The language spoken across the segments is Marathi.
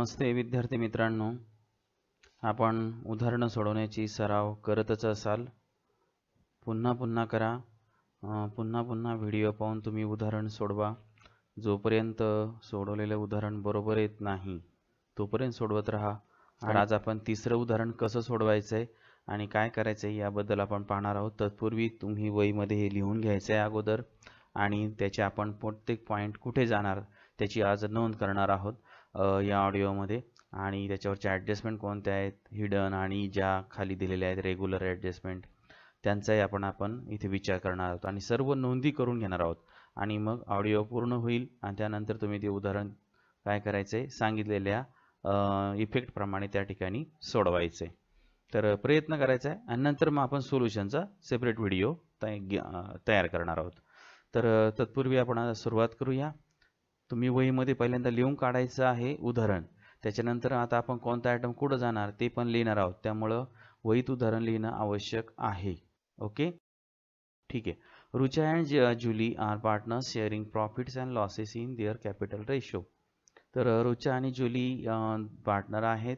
नमस्ते विद्यार्थी मित्रांनो, आपण उदाहरणं सोडवण्याची सराव करतच असाल. पुन्हा पुन्हा करा. पुन्हा पुन्हा व्हिडिओ पाहून तुम्ही उदाहरण सोडवा. जोपर्यंत सोडवलेलं उदाहरण बरोबर येत नाही तोपर्यंत सोडवत राहा. आज आपण तिसरं उदाहरण कसं सोडवायचं आहे आणि काय करायचं आहे याबद्दल आपण पाहणार आहोत. तत्पूर्वी तुम्ही वहीमध्ये हे लिहून घ्यायचं आहे अगोदर आणि त्याचे आपण प्रत्येक पॉईंट कुठे जाणार त्याची आज नोंद करणार आहोत या ऑडिओमध्ये. आणि त्याच्यावरचे ॲडजस्टमेंट कोणत्या आहेत, हिडन आणि ज्या खाली दिलेल्या आहेत रेग्युलर ॲडजस्टमेंट, त्यांचाही आपण इथे विचार करणार आहोत आणि सर्व नोंदी करून घेणार आहोत. आणि मग ऑडिओ पूर्ण होईल आणि त्यानंतर तुम्ही ते उदाहरण काय करायचे सांगितलेल्या इफेक्ट प्रमाणे त्या ठिकाणी सोडवायचे. तर प्रयत्न करायचा आहे आणि नंतर मग आपण सोल्युशनचा सेपरेट व्हिडिओ तयार करणार आहोत. तर तत्पूर्वी आपण आता सुरुवात करूया. तुम्ही वहीमध्ये पहिल्यांदा लिहून काढायचं आहे उदाहरण. त्याच्यानंतर आता आपण कोणता आयटम कुठं जाणार ते पण लिहिणार आहोत. त्यामुळं वहीत उदाहरण लिहिणं आवश्यक आहे. ओके, ठीक आहे. Rucha and Julie are partners sharing profits and losses in their capital ratio. तर रुचा आणि जुली पार्टनर आहेत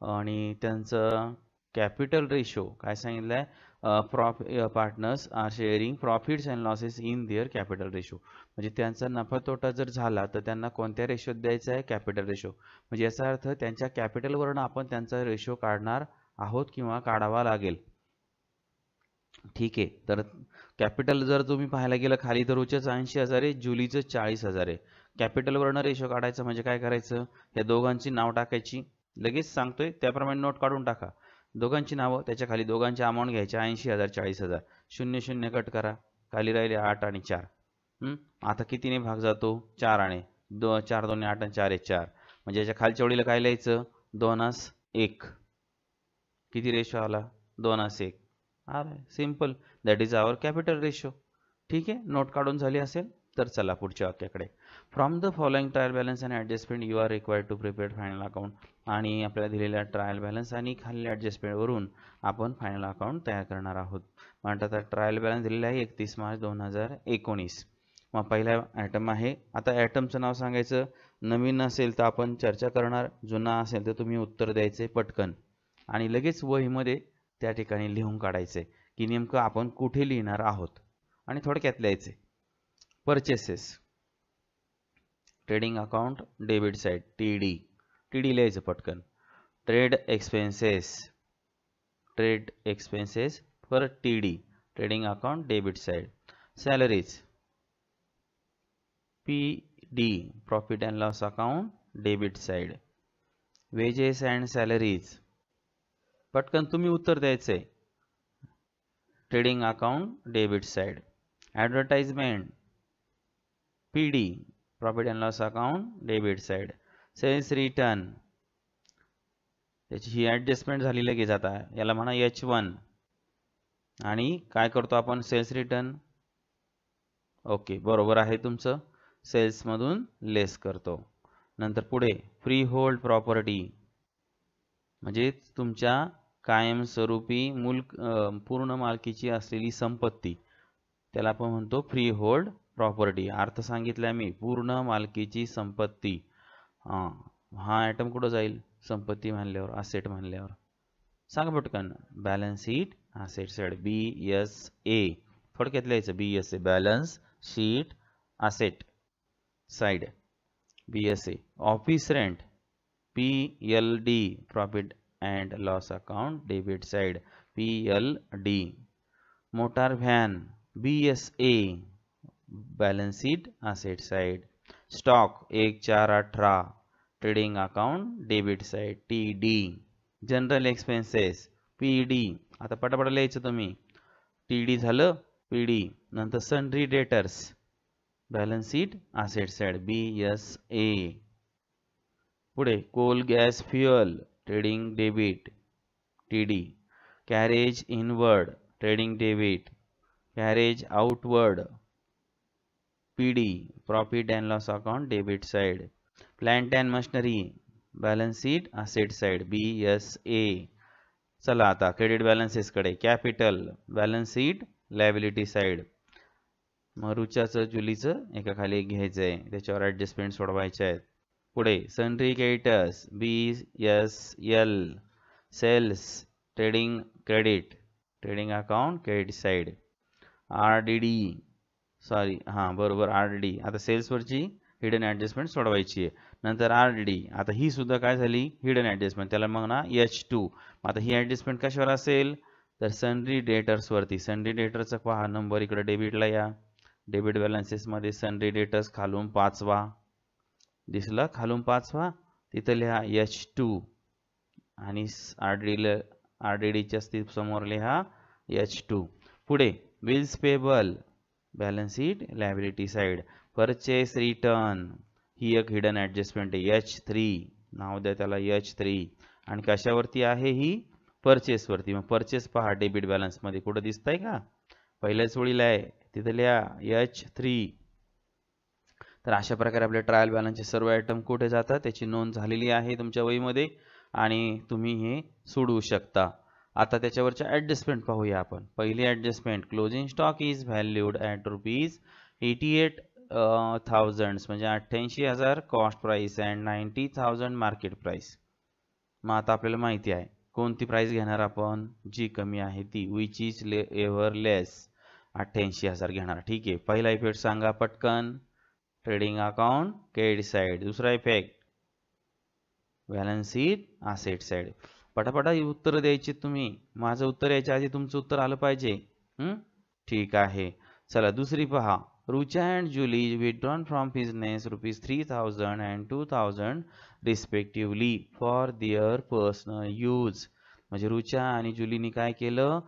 आणि त्यांचं कॅपिटल रेशो काय सांगितलं आहे, partners are sharing profits and losses in their capital ratio. म्हणजे त्यांचा नफा तोटा जर झाला तर त्यांना कोणत्या रेशोत द्यायचा आहे, कॅपिटल रेशो. म्हणजे याचा अर्थ त्यांच्या कॅपिटलवरून आपण त्यांचा रेशो काढणार आहोत किंवा काढावा लागेल. ठीक आहे. तर कॅपिटल जर तुम्ही पाहायला गेलं खाली तर रुच्याचं 80,000 आहे, जुलीचं 40,000 आहे. कॅपिटलवरून रेशो काढायचं म्हणजे काय करायचं, या दोघांची नाव टाकायची. लगेच सांगतोय त्याप्रमाणे नोट काढून टाका. दोघांची नावं, त्याच्या खाली दोघांची अमाऊंट घ्यायची 80,000 40,000. 0 0 कट करा, खाली राहिले 8 आणि 4. आता कितीने भाग जातो, 4 आणि 4 2 8 आणि 4 4. म्हणजे याच्या खालच्या ओळीला काय लिहायचं, 2:1. किती रेशो आला, 2:1. Simple, that is our capital ratio. ठीक आहे, नोट काढून झाली असेल तर चला पुढच्या वाक्याकडे. From the following trial balance and adjustment you are required to prepare final account. आणि आपल्याला दिलेल्या ट्रायल बॅलन्स आणि खाली ॲडजस्टमेंटवरून आपण फायनल अकाउंट तयार करणार आहोत. म्हणतात आता ट्रायल बॅलन्स दिलेला आहे 31 मार्च 2019. मग पहिला ॲटम आहे. आता ॲटमचं नाव सांगायचं. नवीन असेल तर आपण चर्चा करणार, जुना असेल तर तुम्ही उत्तर द्यायचे पटकन आणि लगेच वहीमध्ये त्या ठिकाणी लिहून काढायचे की नेमकं आपण कुठे लिहिणार आहोत आणि थोडक्यात लिहायचे. Purchases, trading account debit side TD. TD लिहायचं पटकन. Trade expenses for TD, trading account debit side. Salaries PD, profit and loss account debit side. Wages and salaries, पटकन तुम्ही उत्तर द्यायचे, trading account debit side. Advertisement PD, profit and loss account debit side. Sales return, त्याची ही ॲडजस्टमेंट झाली लगेच. आता याला म्हणा H1 आणि काय करतो आपण, सेल्स रिटर्न. ओके, बरोबर आहे तुमचं, सेल्समधून लेस करतो. नंतर पुढे फ्री होल्ड प्रॉपर्टी, म्हणजे तुमच्या कायमस्वरूपी पूर्ण मालकीची असलेली संपत्ती, त्याला आपण म्हणतो फ्री होल्ड प्रॉपर्टी. अर्थ सांगितला मी, पूर्ण मालकीची संपत्ती. हा आयटम कुठं जाईल, संपत्ती म्हणल्यावर, असेट म्हणल्यावर. सांगा पटकन, balance sheet asset side BSA. थोडक्यात लिहायचं BSA, balance sheet asset side BSA. Office rent PLD, profit and loss account debit side PLD. Motor van BSA, balance sheet asset side. Stock 1418, trading account debit side TD. General expenses PD. आता पटापट लिहायचं तुम्ही, TD झालं PD. नंतर sundry debtors, balance sheet asset side BSA. पुढे coal gas fuel, trading debit TD. Carriage inward, trading debit. Carriage outward PD, profit and loss account debit side. Plant and machinery, balance sheet asset side BSA. चला आता क्रेडिट बॅलन्सेस कडे. Capital, balance sheet liability side. मग रुच्याचं जुलीचं एका खाली घ्यायचं आहे, त्याच्यावर ॲडजस्टमेंट सोडवायचे आहेत. पुढे sundry creditors BSL sales trading credit trading account credit side RDD sorry हां बरोबर RDD आता सेल्सवरची हिडन ॲडजस्टमेंट सोडवायची आहे नंतर RDD आता ही सुद्धा काय झाली हिडन ॲडजस्टमेंट त्याला मग ना H2 आता ही ॲडजस्टमेंट कशावर असेल तर सनरी डेटर्स वरती सनरी डेटर्सचा पहा नंबर इकडे डेबिटला या डेबिट बॅलन्सेस मध्ये सनरी डेटर्स खालून 5वा दिसला खालून 5वा तिथं लिहा H2 आणि RDDच्या समोर लिहा H2 पुढे bills payable balance sheet liability side purchase return ही एक हिडन ॲडजस्टमेंट आहे H3 नाव द्या त्याला H3 आणि कशावरती आहे ही परचेस वरती मग परचेस पहा डेबिट बॅलन्स मध्ये कुठं दिसतंय का पहिल्याच ओळीला आहे तिथे लिहा H3 तर अशा प्रकारे आपले ट्रायल बॅलन्सचे सर्व आयटम कुठे जातात त्याची नोंद झालेली आहे तुमच्या वहीमध्ये आणि तुम्ही हे सोडवू शकता आता त्याच्यावरच्या ॲडजस्टमेंट पाहूया आपण पहिली adjustment closing stock is valued at ₹88,000 म्हणजे 88,000 cost price and 90,000 market price मग आता आपल्याला माहिती आहे कोणती प्राइस घेणार आपण जी कमी आहे ती विच इज एव्हर लेस 88,000 घेणार ठीक आहे पहिला इफेक्ट सांगा पटकन ट्रेडिंग अकाउंट क्रेडिट साइड दूसरा effect balance sheet asset side पटापटा उत्तर द्यायची तुम्ही माझं उत्तर यायच्या आधी तुमचं उत्तर आलं पाहिजे ठीक आहे चला दुसरी पहा Rucha and Julie withdrawn from business ₹3,000 and 2,000 respectively for their personal use म्हणजे रुचा आणि जुलीनी काय केलं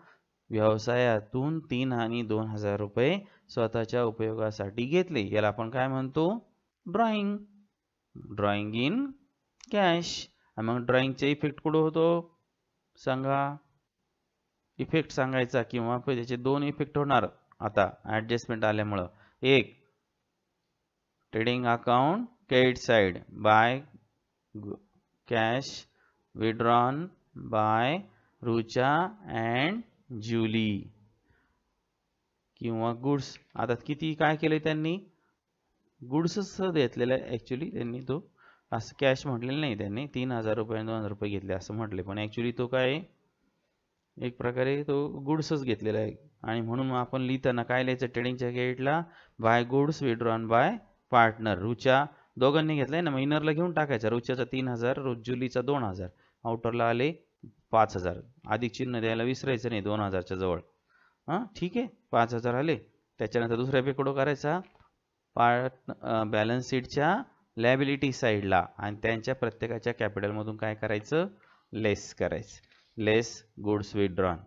व्यवसायातून 3 आणि 2,000 रुपये स्वतःच्या उपयोगासाठी घेतले याला आपण काय म्हणतो ड्रॉइंग ड्रॉइंग इन कॅश मग ड्रॉइंगचा इफेक्ट कुठं होतो सांगा इफेक्ट सांगायचा किंवा त्याचे दोन इफेक्ट होणार आता ॲडजस्टमेंट आल्यामुळं एक trading account credit side by cash withdrawn by Rucha and Juili किंवा गुड्स आता किती काय केले त्यांनी गुड्सच घेतलेलं आहे ॲक्च्युली त्यांनी तो असं कॅश म्हटलेलं नाही त्यांनी 3,000 रुपये आणि 2,000 रुपये घेतले असं म्हटले पण ॲक्च्युली तो काय एक प्रकारे तो गुड्सच घेतलेला आहे आणि म्हणून आपण लिहिताना काय लिहायचं ट्रेडिंगच्या क्रेडिटला by goods withdrawn by partner Rucha दोघांनी घेतलाय ना मग इनरला घेऊन टाकायचा रुचाचा 3,000 जुलीचा 2,000 आउटरला आले 5,000 अधिक चिन्ह द्यायला विसरायचं नाही 2,000च्या जवळ ठीक आहे 5,000 आले त्याच्यानंतर दुसरा इफेक्ट कुठं करायचा बॅलन्स शीटच्या लायबिलिटी साइडला आणि त्यांच्या प्रत्येकाच्या कॅपिटलमधून काय करायचं लेस करायचं लेस गुड्स विथड्रॉन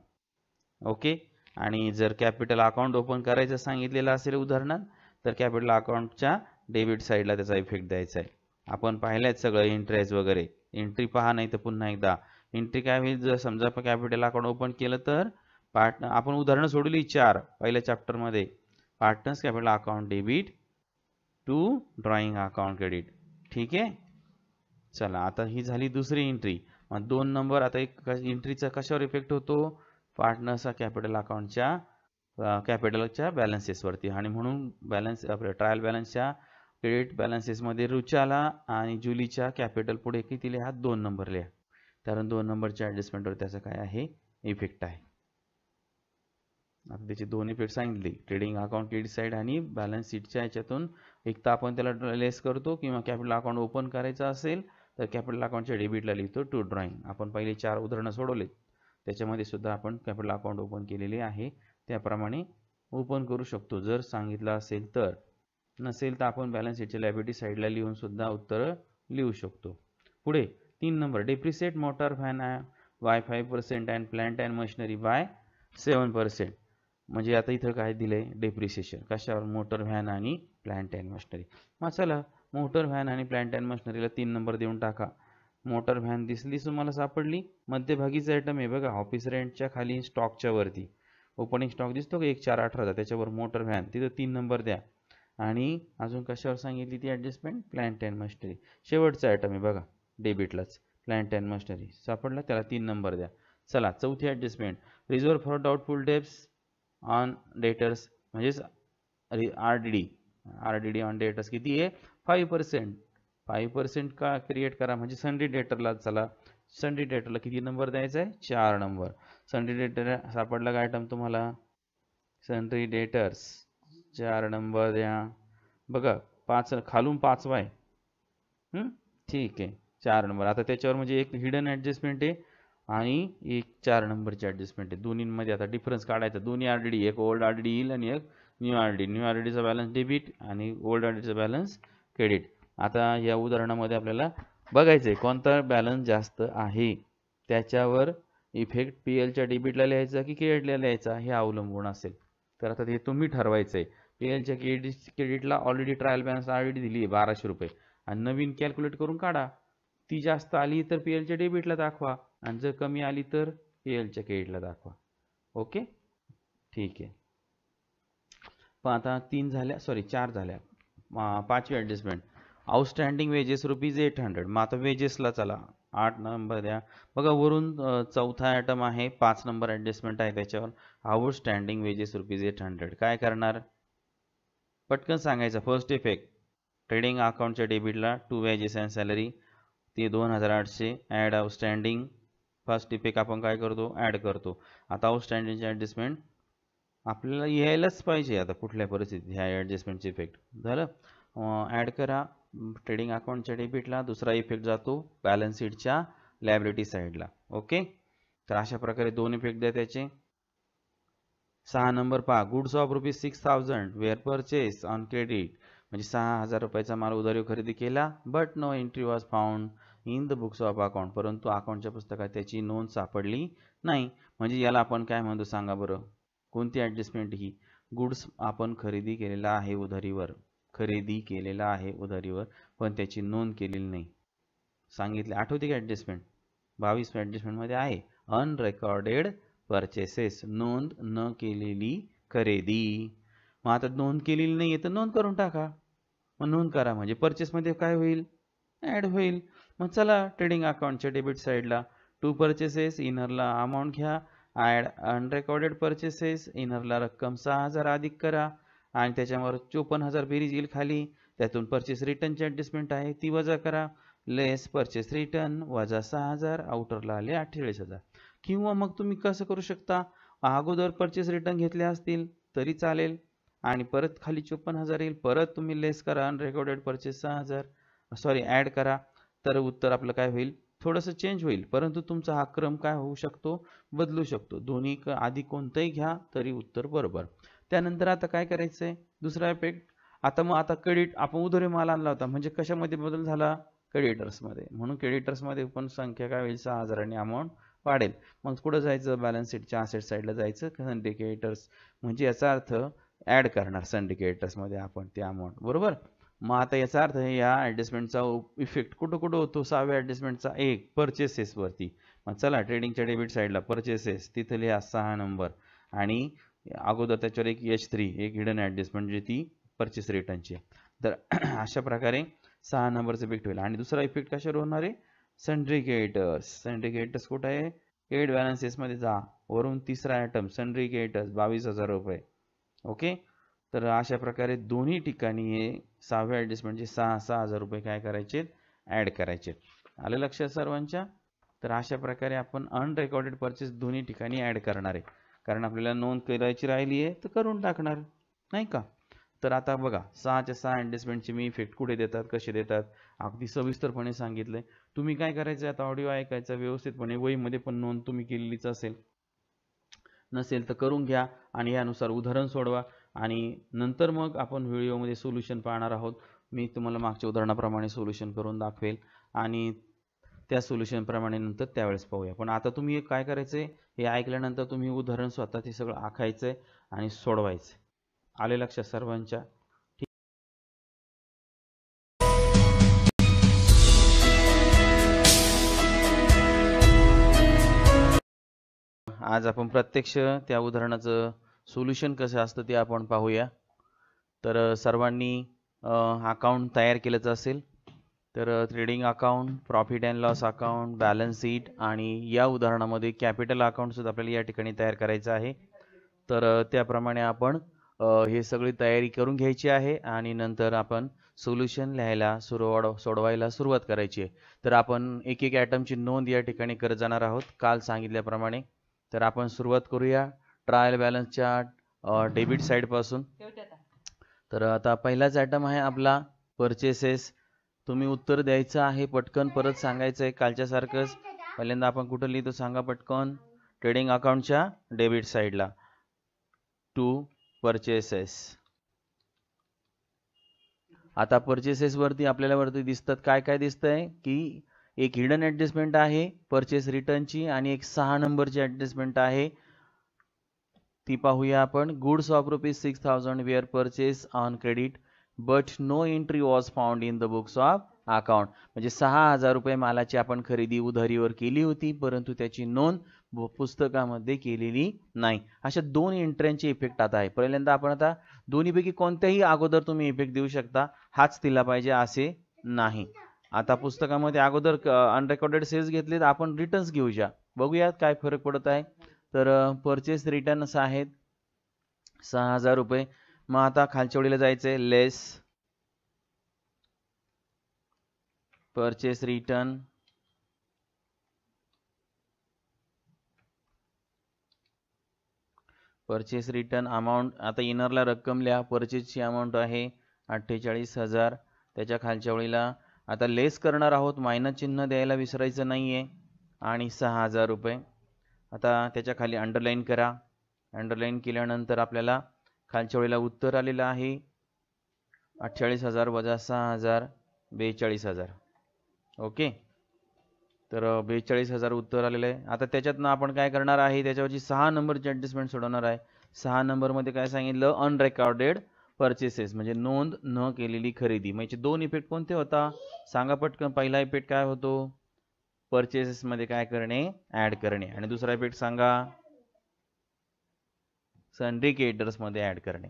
ओके आणि जर कॅपिटल अकाउंट ओपन करायचं सांगितलेलं असेल उदाहरणार्थ तर कॅपिटल अकाउंटच्या डेबिट साइडला त्याचा इफेक्ट द्यायचा आहे आपण पाहिल्यात सगळं इंटरेस्ट वगैरे एंट्री पहा नाही तर पुन्हा एकदा एंट्री काय होईल जर समजा कॅपिटल अकाउंट ओपन केलं तर पार्टनर आपण उदाहरणं सोडली 4 पहिल्या चॅप्टरमध्ये partners capital account debit to drawing account credit ठीक आहे चला आता ही झाली दुसरी एंट्री मग 2 नंबर आता एक एंट्रीचा कशावर इफेक्ट होतो पार्टनर्सचा कॅपिटल अकाउंटच्या कॅपिटलच्या बॅलन्सेसवरती आणि म्हणून बॅलन्स आपल्या ट्रायल बॅलन्सच्या क्रेडिट बॅलन्सेसमध्ये रुचाला आणि जुलीच्या कॅपिटल पुढे किती लिहा 2 नंबर लिहा कारण 2 नंबरच्या ॲडजस्टमेंटवर त्याचा काय आहे इफेक्ट आहे आता त्याचे दोन इफेक्ट सांगितले ट्रेडिंग अकाउंट क्रेडिट साइड आणि बॅलन्स शीटच्या याच्यातून एक तर आपण त्याला लेस करतो किंवा कॅपिटल अकाउंट ओपन करायचं असेल तर कॅपिटल अकाउंटच्या डेबिटला लिहितो टू ड्रॉइंग आपण पहिले 4 उदाहरणं सोडवले त्याच्यामध्ये सुद्धा आपण कॅपिटल अकाउंट ओपन केलेले आहे त्याप्रमाणे ओपन करू शकतो जर सांगितलं असेल तर नसेल तर आपण बॅलन्स शीटच्या लायबिलिटी साइडला लिहून सुद्धा उत्तर लिहू शकतो पुढे 3 नंबर depreciate motor van by 5% and plant and machinery by 7% म्हणजे आता इथं काय दिलंय डेप्रिसिएशन कशावर मोटर व्हॅन आणि प्लांट अँड मशिनरी मग चला मोटर व्हॅन आणि प्लांट अँड मशिनरीला 3 नंबर देऊन टाका मोटर व्हॅन दिसली तुम्हाला सापडली मध्यभागीच आयटम आहे बघा ऑफिस रेंटच्या खाली स्टॉकच्या वरती ओपनिंग स्टॉक दिसतो का 1,418 त्याच्यावर मोटर व्हॅन तिथं 3 नंबर द्या आणि अजून कशावर सांगितली ती ॲडजस्टमेंट प्लांट अँड मशिनरी शेवटचा आयटम आहे बघा डेबिटलाच प्लांट अँड मशिनरी सापडला त्याला 3 नंबर द्या चला चौथी adjustment reserve for doubtful debts on debtors म्हणजेच RDD ऑन डेटर्स किती आहे 5% 5% का क्रिएट करा म्हणजे सन्ड्री डेटरला. चला सन्ड्री डेटरला किती नंबर द्यायचा आहे? 4 नंबर. सन्ड्री डेटर सापडला का आयटम तुम्हाला? सन्ड्री डेटर्स 4 नंबर द्या. बघा 5 खालून 5वा आहे. ठीक आहे 4 नंबर. आता त्याच्यावर म्हणजे एक हिडन ऍडजस्टमेंट आहे आणि एक 4 नंबरची ऍडजस्टमेंट आहे. दोन्हीमध्ये आता डिफरन्स काढायचा. दोन्ही आरडीडी, एक ओल्ड आरडीडी येईल आणि एक न्यू आरडीडी. न्यू आरडीचा बॅलन्स डेबिट आणि ओल्ड आरडीचा बॅलन्स क्रेडिट. आता या उदाहरणामध्ये आपल्याला बघायचंय कोणता बॅलन्स जास्त आहे, त्याच्यावर इफेक्ट पीएलच्या डेबिटला लिहायचा की क्रेडिटला लिहायचा हे अवलंबून असेल. तर आता ते तुम्ही ठरवायचंय. पीएलच्या क्रेडिटला ऑलरेडी ट्रायल बॅलन्स ऑलरेडी दिली आहे 1200 रुपये आणि नवीन कॅल्क्युलेट करून काढा. ती जास्त आली तर पीएलच्या डेबिटला दाखवा आणि जर कमी आली तर पीएलच्या क्रेडिटला दाखवा. ओके ठीक आहे. पण आता 3 झाल्या, सॉरी 4 झाल्या. 5वी ऍडजस्टमेंट आउटस्टँडिंग वेजेस ₹800. मग आता वेजेसला चला 8 नंबर द्या. बघा वरून चौथा आयटम आहे, 5 नंबर ऍडजस्टमेंट आहे त्याच्यावर. Outstanding wedges ₹800. काय करणार? पटकन सांगायचं. फर्स्ट इफेक्ट ट्रेडिंग अकाउंटच्या डेबिटला 2 वेजेस अँड सॅलरी ते 2800 ॲड आउटस्टँडिंग. फर्स्ट इफेक्ट आपण काय करतो? ॲड करतो. आता आउटस्टँडिंगचे ऍडजस्टमेंट आपल्याला यायलाच पाहिजे आता कुठल्या परिस्थितीत ह्या ऍडजस्टमेंटचे इफेक्ट. झालं ॲड करा ट्रेडिंग अकाउंटच्या डेबिटला. दुसरा इफेक्ट जातो बॅलन्स शीटच्या लायबिलिटी साईडला. ओके तर अशा प्रकारे 2 इफेक्ट द्या त्याचे. 6 नंबर पहा. Goods of ₹6000 were purchase on credit. म्हणजे 6000 रुपयाचा माल उधारीवर खरेदी केला. But no entry was found in the books of account. परंतु अकाउंटच्या पुस्तकात त्याची नोंद सापडली नाही. म्हणजे याला आपण काय म्हणतो सांगा बरं? कोणती ऍडजस्टमेंट ही? गुड्स आपण खरेदी केलेला आहे उधारीवर, खरेदी केलेला आहे उधारीवर, पण त्याची नोंद केलेली नाही. सांगितले आठवते का ऍडजस्टमेंट? 22व्या ऍडजस्टमेंट मध्ये आहे अनरेकॉर्डेड परचेसेस. नोंद न केलेली खरेदी. मग आता नोंद केलेली नाहीये तर नोंद करून टाका. मग नोंद करा म्हणजे परचेस मध्ये काय होईल? ऍड होईल. मग चला ट्रेडिंग अकाउंटच्या डेबिट साईडला 2 परचेसेस, इनरला अमाऊंट घ्या. ॲड अनरेकॉर्डेड परचेसेस, इनरला रक्कम 6000 अधिक करा आणि त्याच्यावर 54,000 बेरीज येईल खाली. त्यातून परचेस रिटर्नची ऍडजस्टमेंट आहे ती वजा करा. लेस परचेस रिटर्न वजा 6000, आउटरला आले 48,000. किंवा मग तुम्ही कसं करू शकता? अगोदर परचेस रिटर्न घेतले असतील तरी चालेल आणि परत खाली 54,000 येईल. परत तुम्ही लेस करा अनरेकॉर्डेड परचेस 6000, सॉरी ॲड करा. तर उत्तर आपलं काय होईल? थोडंसं चेंज होईल, परंतु तुमचा हा क्रम काय होऊ शकतो? बदलू शकतो. दोन्ही आधी कोणतंही घ्या तरी उत्तर बरोबर. त्यानंतर आता काय करायचंय? दुसरा इफेक्ट. आता क्रेडिट आपण उधारी माल आणला होता म्हणजे कशामध्ये बदल झाला? क्रेडिटर्समध्ये. म्हणून क्रेडिटर्समध्ये पण संख्या काय होईल? 6000 आणि अमाऊंट वाढेल. मग कुठं जायचं? बॅलन्स शीटच्या असेट साईडला जायचं. सिंडिकेटर्स म्हणजे याचा अर्थ ऍड करणार सिंडिकेटर्समध्ये आपण ते अमाऊंट. बरोबर. मग आता याचा अर्थ या ऍडजस्टमेंटचा इफेक्ट कुठं कुठं होतो? 6व्या ऍडजस्टमेंटचा एक परचेसेस वरती. मग चला ट्रेडिंगच्या डेबिट साईडला परचेसेस तिथे लिहा 6 नंबर आणि अगोदर त्याच्यावर एक H3 एक हिडन ऍडजस्टमेंट म्हणजे ती परचेस रिटर्नची. तर अशा प्रकारे 6 नंबरचा इफेक्ट होईल. आणि दुसरा इफेक्ट कशावर होणार आहे? सिंडिकेटर्स. सिंडिकेटर्स कुठं आहे? क्रेडिट बॅलन्सेस मध्ये जा. वरून तिसरा आयटम सिंडिकेटर्स 22,000 रुपये. ओके तर अशा प्रकारे दोन्ही ठिकाणी हे 6व्या ऍडजस्टमेंटचे 6,000 रुपये काय करायचे? ऍड करायचे. आलं लक्षात सर्वांच्या? तर अशा प्रकारे आपण अनरेकॉर्डेड परचेस दोन्ही ठिकाणी ऍड करणार आहे. कारण आपल्याला नोंद करायची राहिली आहे तर करून टाकणार नाही का? तर आता बघा 6च्या 6 ऍडजस्टमेंटचे मी इफेक्ट कुठे देतात, कसे देतात अगदी सविस्तरपणे सांगितलंय. तुम्ही काय करायचं? आता ऑडिओ ऐकायचा व्यवस्थितपणे. वहीमध्ये पण नोंद तुम्ही केलेलीच असेल, नसेल तर करून घ्या आणि यानुसार उदाहरण सोडवा. आणि नंतर मग आपण व्हिडिओमध्ये सोल्युशन पाहणार आहोत. मी तुम्हाला मागच्या उदाहरणाप्रमाणे सोल्युशन करून दाखवेल आणि त्या सोल्युशन प्रमाणे नंतर त्यावेळेस पाहूया. पण आता तुम्ही काय करायचंय? हे ऐकल्यानंतर तुम्ही उदाहरण स्वतः ते सगळं आखायचंय आणि सोडवायचंय. आले लक्षात सर्वांच्या? आज आपण प्रत्यक्ष त्या उदाहरणाचं सोल्युशन कसं असतं ते आपण पाहूया. तर सर्वांनी अकाउंट तयार केलंच असेल. तर trading account, profit and loss account, balance sheet आणि या उदाहरणामध्ये कॅपिटल अकाउंट सुद्धा आपल्याला या ठिकाणी तयार करायचं आहे. तर त्याप्रमाणे आपण हे सगळी तयारी करून घ्यायची आहे आणि नंतर आपण सोल्युशन लिहायला सोडवायला सुरुवात करायची आहे. तर आपण एक एक ॲटमची नोंद या ठिकाणी करत जाणार आहोत काल सांगितल्याप्रमाणे. तर आपण सुरुवात करूया ट्रायल बॅलन्सच्या डेबिट साईडपासून. तर आता पहिलाच ॲटम आहे आपला परचेसेस. तुम्ही उत्तर द्यायचं आहे, पटकन परत सांगायचं आहे कालच्या सारखंच. पहिल्यांदा आपण कुठं लिहितो सांगा पटकन. ट्रेडिंग अकाउंटच्या डेबिट साईडला टू परचेसेस. आता परचेसेस वरती आपल्याला वरती दिसतात काय काय दिसतंय की एक हिडन ऍडजस्टमेंट आहे परचेस रिटर्नची आणि एक 6 नंबरची ऍडजस्टमेंट आहे. ती पाहूया आपण. Goods of ₹6,000 were purchase on credit but no entry was found in the books of account. म्हणजे 6,000 रुपये मालाची आपण खरेदी उधारीवर केली होती, परंतु त्याची नोंद पुस्तकामध्ये केलेली नाही. अशा दोन एंट्र्यांचे इफेक्ट आता आहे. पहिल्यांदा आपण आता दोन्हीपैकी कोणत्याही अगोदर तुम्ही इफेक्ट देऊ शकता, हाच दिला पाहिजे असे नाही. आता पुस्तकामध्ये अगोदर अनरेकॉर्डेड सेल्स घेतलेत, आपण रिटर्न्स घेऊया, बघूयात काय फरक पडत आहे. तर परचेस रिटर्न्स आहेत 6,000 रुपये. मग आता खालच्या ओळीला जायचंय, less purchase return purchase return amount. आता इनरला रक्कम लिहा. परचेसची अमाऊंट आहे 48,000. त्याच्या खालच्या ओळीला आता लेस करणार आहोत, मायनस चिन्ह द्यायला विसरायचं नाहीये, आणि 6,000 रुपये. आता त्याच्या खाली अंडरलाईन करा. अंडरलाईन केल्यानंतर आपल्याला खालच्या ओळीला उत्तर आलेलं आहे 48,000 वजा 6,000 42,000. ओके, तर 42,000 उत्तर आलेलं आहे. आता त्याच्यातनं आपण काय करणार आहे, त्याच्यावरची 6 नंबरची ऍडजस्टमेंट सोडवणार आहे. 6 नंबरमध्ये काय सांगितलं, अनरेकॉर्डेड परचेसेस म्हणजे नोंद न केलेली खरेदी. म्हणजे दोन इफेक्ट कोणते होता सांगा पटकन. पहिला इफेक्ट काय होतो, परचेसेस मध्ये काय करणे, ऍड करणे, आणि दुसरा इफेक्ट सांगा, सन्ड्री क्रेडिटर्स मध्ये ऍड करणे.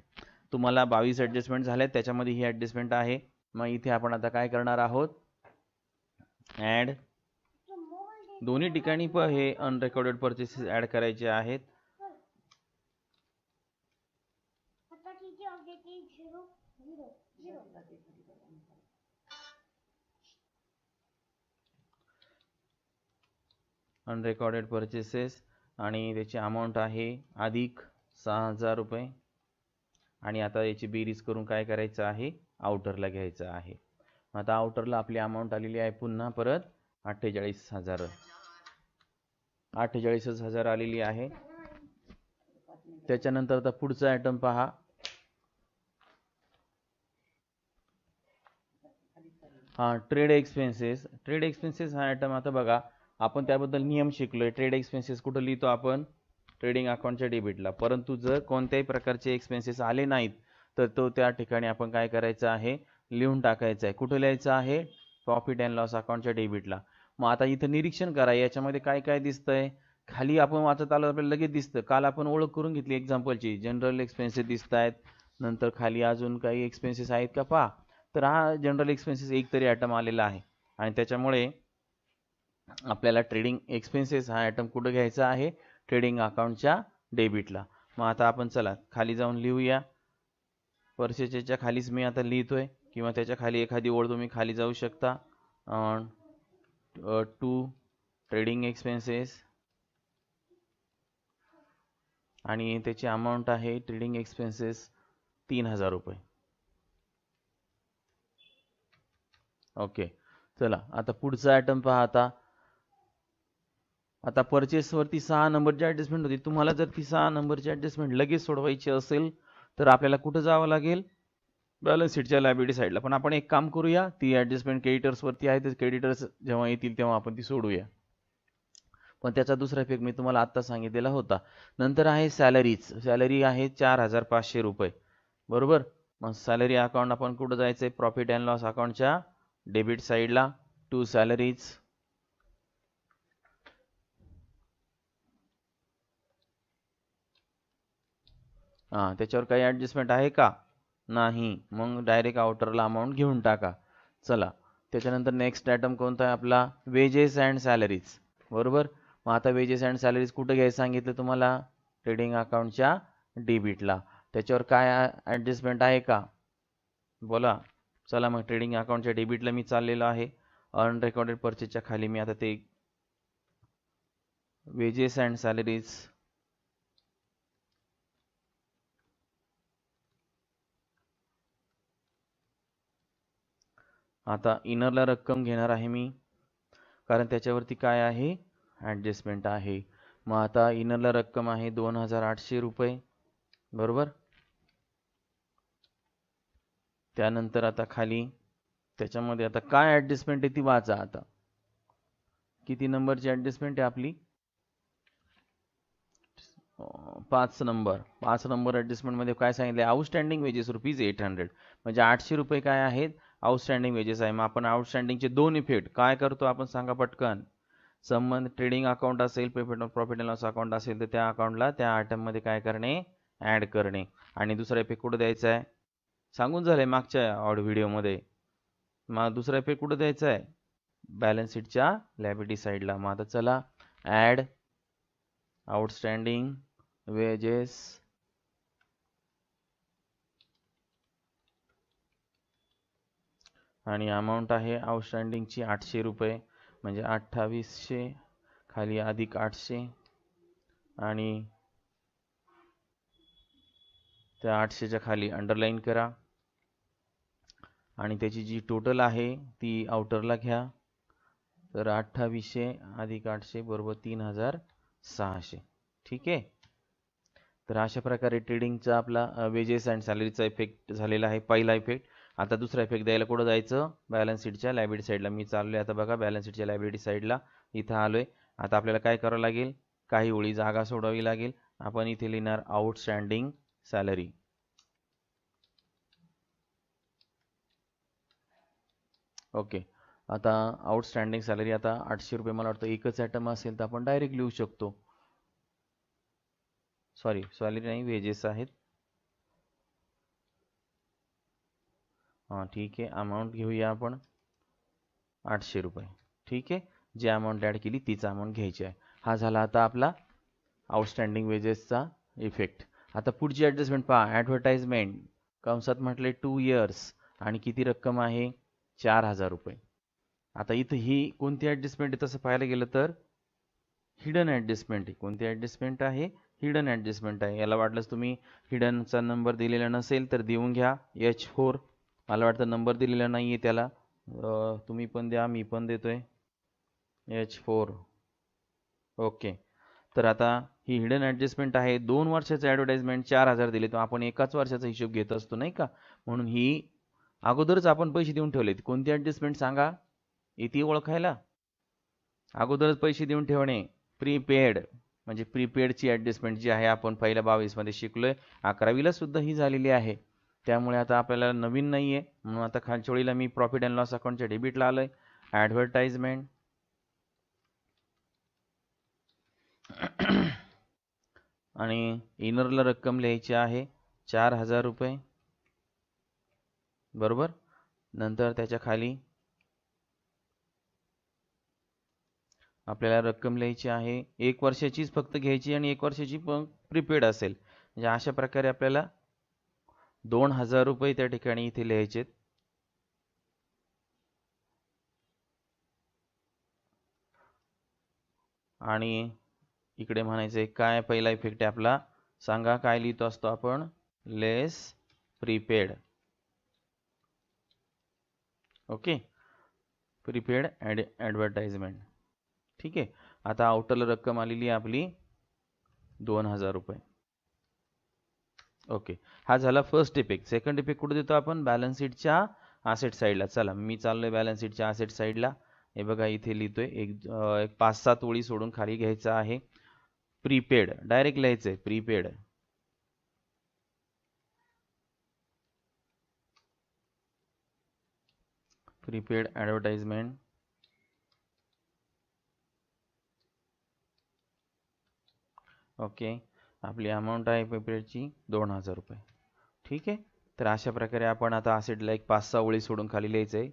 तुम्हाला 22 ऍडजस्टमेंट झाले, त्याच्यामध्ये ही ऍडजस्टमेंट आहे. मग इथे आपण आता काय करणार आहोत, ऍड. दोन्ही ठिकाणी पण हे अनरेकॉर्डेड परचेसेस ऍड करायचे आहेत. अनरेकॉर्डेड परचेसेस आणि त्याची अमाऊंट आहे अधिक 6,000 रुपये. आणि आता याची बेरीज करून काय करायचं आहे, आउटरला घ्यायचं आहे. आता आउटरला आपली अमाऊंट आलेली आहे पुन्हा परत 48,000 आलेली आहे. त्याच्यानंतर आता पुढचा आयटम पहा, हा ट्रेड एक्सपेन्सेस. ट्रेड एक्सपेन्सेस हा आयटम आता बघा, आपण त्याबद्दल नियम शिकलोय. ट्रेड एक्सपेन्सेस कुठं लिहितो आपण, ट्रेडिंग अकाउंटच्या डेबिटला. परंतु जर कोणत्याही प्रकारचे एक्सपेन्सेस आले नाहीत तर तो त्या ठिकाणी आपण काय करायचं आहे, लिहून टाकायचं आहे. कुठं लिहायचं आहे, प्रॉफिट अँड लॉस अकाउंटच्या डेबिटला. मग आता इथं निरीक्षण करा, याच्यामध्ये काय काय दिसतंय. खाली आपण वाचत आलो आपल्याला लगेच दिसतं. काल आपण ओळख करून घेतली एक्झाम्पलची. जनरल एक्सपेन्सेस दिसत आहेत, नंतर खाली अजून काही एक्सपेन्सेस आहेत का पहा. तर हा जनरल एक्सपेन्सेस एक तरी आयटम आलेला आहे, आणि त्याच्यामुळे आपल्याला ट्रेडिंग एक्सपेन्सेस हा आयटम कुठं घ्यायचा आहे, ट्रेडिंग अकाउंटच्या डेबिटला. मग आता आपण चला खाली जाऊन लिहूया. परचेसच्या खालीच मी आता लिहितोय, किंवा त्याच्या खाली एखादी ओळ तुम्ही खाली जाऊ शकता. टू ट्रेडिंग एक्सपेन्सेस आणि त्याची अमाऊंट आहे ट्रेडिंग एक्सपेन्सेस 3,000 रुपये. ओके, चला आता पुढचा आयटम पहा. आता परचेस वरती 6 नंबरची ऍडजस्टमेंट होती. तुम्हाला जर ती 6 नंबरची ऍडजस्टमेंट लगेच सोडवायची असेल तर आपल्याला कुठं जावं लागेल, बॅलन्स शीटच्या लायबिलिटी साईडला. पण आपण एक काम करूया, ती ऍडजस्टमेंट क्रेडिटर्स वरती आहे, तर क्रेडिटर्स जेव्हा येतील तेव्हा आपण ती सोडूया. पण त्याचा दुसरा इफेक्ट मी तुम्हाला आत्ता सांगितलेला होता. नंतर आहे सॅलरीज. सॅलरी आहे 4,500 रुपये, बरोबर. मग सॅलरी अकाउंट आपण कुठं जायचंय, प्रॉफिट अँड लॉस अकाउंटच्या डेबिट साईडला टू सॅलरीज. त्याच्यावर काही ऍडजस्टमेंट आहे का, नाही. मग डायरेक्ट आउटरला अमाऊंट घेऊन टाका. चला त्याच्यानंतर नेक्स्ट आयटम कोणता आहे आपला, वेजेस अँड सॅलरीज, बरोबर. मग आता वेजेस अँड सॅलरीज कुठे घ्यायचं सांगितलं तुम्हाला, ट्रेडिंग अकाउंटच्या डेबिटला. त्याच्यावर काय ऍडजस्टमेंट आहे का, बोला. चला मग ट्रेडिंग अकाउंटच्या डेबिटला मी चाललेलो आहे. अनरेकॉर्डेड परचेसच्या खाली मी आता ते वेजेस अँड सॅलरीज आता इनरला रक्कम घेणार आहे मी, कारण त्याच्यावरती काय आहे, ॲडजस्टमेंट आहे. मग आता इनरला रक्कम आहे 2800 रुपये, बरोबर. त्यानंतर आता खाली त्याच्यामध्ये आता काय ॲडजस्टमेंट आहे ती वाचा. आता किती नंबरची ॲडजस्टमेंट आहे आपली, 5 नंबर ॲडजस्टमेंटमध्ये काय सांगितले, आउटस्टँडिंग वेजेस ₹800, म्हणजे 800 रुपये काय आहेत, आउटस्टँडिंग वेजेस आहे. मग आपण आउटस्टँडिंगचे दोन इफेक्ट काय करतो आपण सांगा पटकन. संबंध ट्रेडिंग अकाउंट असेल, प्रॉफिट अँड लॉस अकाउंट असेल तर त्या अकाउंटला त्या आयटममध्ये काय करणे, ॲड करणे. आणि दुसरा इफेक्ट कुठं द्यायचा आहे, सांगून झालंय मागच्या व्हिडिओमध्ये. मग दुसरा इफेक्ट कुठं द्यायचा आहे, बॅलन्स शीटच्या लायबिलिटी साईडला. मग आता चला, ॲड आउटस्टँडिंग वेजेस आणि अमाऊंट आहे आउटस्टँडिंगची 800 रुपये, म्हणजे 2800 खाली अधिक 800 आणि त्या 800च्या खाली अंडरलाईन करा आणि त्याची जी टोटल आहे ती आउटरला घ्या. तर 2800 अधिक 800 बरोबर 3600. ठीक आहे. तर अशा प्रकारे ट्रेडिंगचा आपला वेजेस अँड सॅलरीचा इफेक्ट झालेला आहे, पहिला इफेक्ट. आता दुसरा इफेक्ट द्यायला कुठं जायचं, बॅलन्स शीटच्या लायबिलिटी साईडला. मी चाललोय आता बघा बॅलन्स शीटच्या लायबिलिटी साईडला, इथं आलोय. आता आपल्याला काय करावं लागेल, काही ओळी जागा सोडावी लागेल. आपण इथे लिहिणार आउटस्टँडिंग सॅलरी. ओके. आता आउटस्टँडिंग सॅलरी आता 800 रुपये, मला वाटतं एकच ॲटम असेल तर आपण डायरेक्ट लिहू शकतो. सॅलरी नाही, वेजेस आहेत. हां ठीक आहे. अमाऊंट घेऊया आपण 800 रुपये. ठीक आहे. जी अमाऊंट ॲड केली तीच अमाऊंट घ्यायची आहे. हा झाला आता आपला आउटस्टँडिंग वेजेसचा इफेक्ट. आता पुढची ॲडजस्टमेंट पहा, ॲडव्हर्टाइजमेंट कंसात म्हटले 2 इयर्स आणि किती रक्कम आहे, 4000 रुपये. आता इथं ही कोणती ॲडजस्टमेंट आहे, तसं पाहायला गेलं तर हिडन ॲडजस्टमेंट आहे. कोणती ॲडजस्टमेंट आहे, हिडन ॲडजस्टमेंट आहे. याला वाटलंच तुम्ही हिडनचा नंबर दिलेला नसेल तर देऊन घ्या, H4. मला वाटतं नंबर दिलेला नाही आहे त्याला, तुम्ही पण द्या, मी पण देतोय H4. ओके. तर आता ही हिडन ॲडजस्टमेंट आहे. 2 वर्षाचं ॲडव्हर्टाइजमेंट 4000 दिले, तर आपण एकाच वर्षाचा हिशोब घेत असतो नाही का, म्हणून ही अगोदरच आपण पैसे देऊन ठेवलेत. कोणती ॲडजस्टमेंट सांगा, इथे ओळखायला अगोदरच पैसे देऊन ठेवणे, प्रीपेड. म्हणजे प्रीपेडची ॲडजस्टमेंट जी आहे आपण पहिल्या 22 मध्ये शिकलोय, 11वीला सुद्धा ही झालेली आहे. त्यामुळे आता आपल्याला नवीन नाही आहे, म्हणून आता खालच्या ओळीला मी प्रॉफिट अँड लॉस अकाउंटच्या डेबिटला आलोय. ॲडव्हर्टाइजमेंट आणि इनरला रक्कम लिहायची आहे 4000 रुपये, बरोबर. नंतर त्याच्या खाली आपल्याला रक्कम लिहायची आहे 1 वर्षाचीच फक्त घ्यायची आणि 1 वर्षाची पण प्रीपेड असेल. म्हणजे अशा प्रकारे आपल्याला 2000 रुपये त्या ठिकाणी इथे लिहायचे. आणि इकडे म्हणायचं काय पहिला इफेक्ट आहे आपला, सांगा काय लिहितो असतो आपण, लेस प्रीपेड. Okay, prepaid advertisement. ठीक आहे. आता आउटरला रक्कम आलेली आहे आपली 2000 रुपये. ओके, हा झाला फर्स्ट इफेक्ट. सेकंड इफेक्ट कुठे देतो आपण, बॅलन्स शीटच्या असेट साईडला. चला मी चाललोय बॅलन्स शीटच्या असेट साईडला. हे बघा इथे लिहितोय, एक 5-7 ओळी सोडून खाली घ्यायचं आहे. प्रीपेड डायरेक्ट लिहायचंय, प्रीपेड. Prepaid advertisement. ओके, आपली अमाऊंट आहे प्रीपेडची 2000 रुपये. ठीक आहे. तर अशा प्रकारे आपण आता असेटला एक 5-6 ओळी सोडून खाली लिहायचं आहे,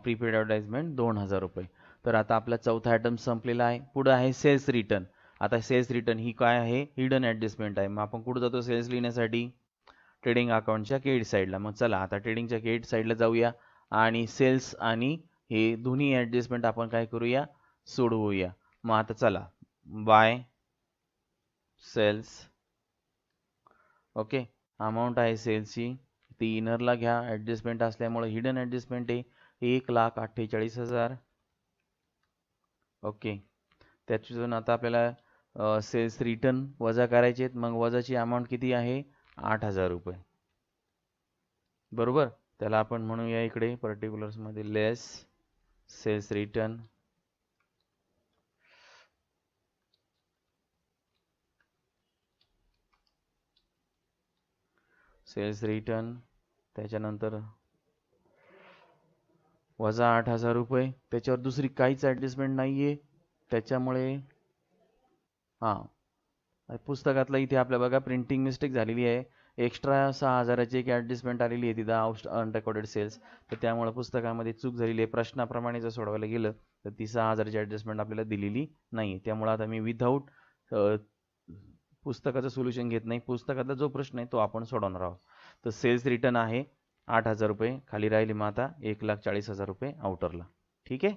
प्रीपेड ॲडव्हर्टाइजमेंट 2000 रुपये. तर आता आपला चौथा आयटम संपलेला आहे. पुढे आहे सेल्स रिटर्न. आता सेल्स रिटर्न ही काय आहे, हिडन ॲडजस्टमेंट आहे. मग आपण कुठं जातो सेल्स लिहिण्यासाठी, ट्रेडिंग अकाउंटच्या क्रेडिट साईडला. मग चला आता ट्रेडिंगच्या क्रेडिट साईडला जाऊया आणि सेल्स आणि हे दोन्ही ॲडजस्टमेंट आपण काय करूया, सोडवूया. मग आता चला बाय सेल्स. ओके, अमाऊंट आहे सेल्सची ती इनरला घ्या, ॲडजस्टमेंट असल्यामुळे हिडन ॲडजस्टमेंट आहे 1,48,000. ओके, त्याच्यातून आता आपल्याला सेल्स रिटर्न वजा करायचे आहेत. मग वजाची अमाऊंट किती आहे, 8,000 रुपये. बरोबर, त्याला आपण म्हणूया इकडे पर्टिक्युलर्समध्ये लेस सेल्स रिटर्न. सेल्स रिटर्न त्याच्यानंतर वजा 8,000 रुपये. त्याच्यावर दुसरी काहीच ॲडजस्टमेंट नाही आहे, त्याच्यामुळे हां पुस्तकातला इथे आपल्या बघा प्रिंटिंग मिस्टेक झालेली आहे. एक्स्ट्रा 6,000ची एक ॲडजस्टमेंट आलेली आहे तिथं अनरेकॉर्डेड सेल्स, तर त्यामुळे पुस्तकामध्ये चूक झालेली आहे. प्रश्नाप्रमाणे जर सोडवायला गेलं तर ती 6,000ची ॲडजस्टमेंट आपल्याला दिलेली नाही. त्यामुळे आता मी विदाऊट पुस्तकाचं सोल्युशन घेत नाही, पुस्तकातला जो प्रश्न आहे तो आपण सोडवणार आहोत. तर सेल्स रिटर्न आहे 8,000 रुपये, खाली राहिले मग आता 1,40,000 रुपये आउटरला. ठीक आहे,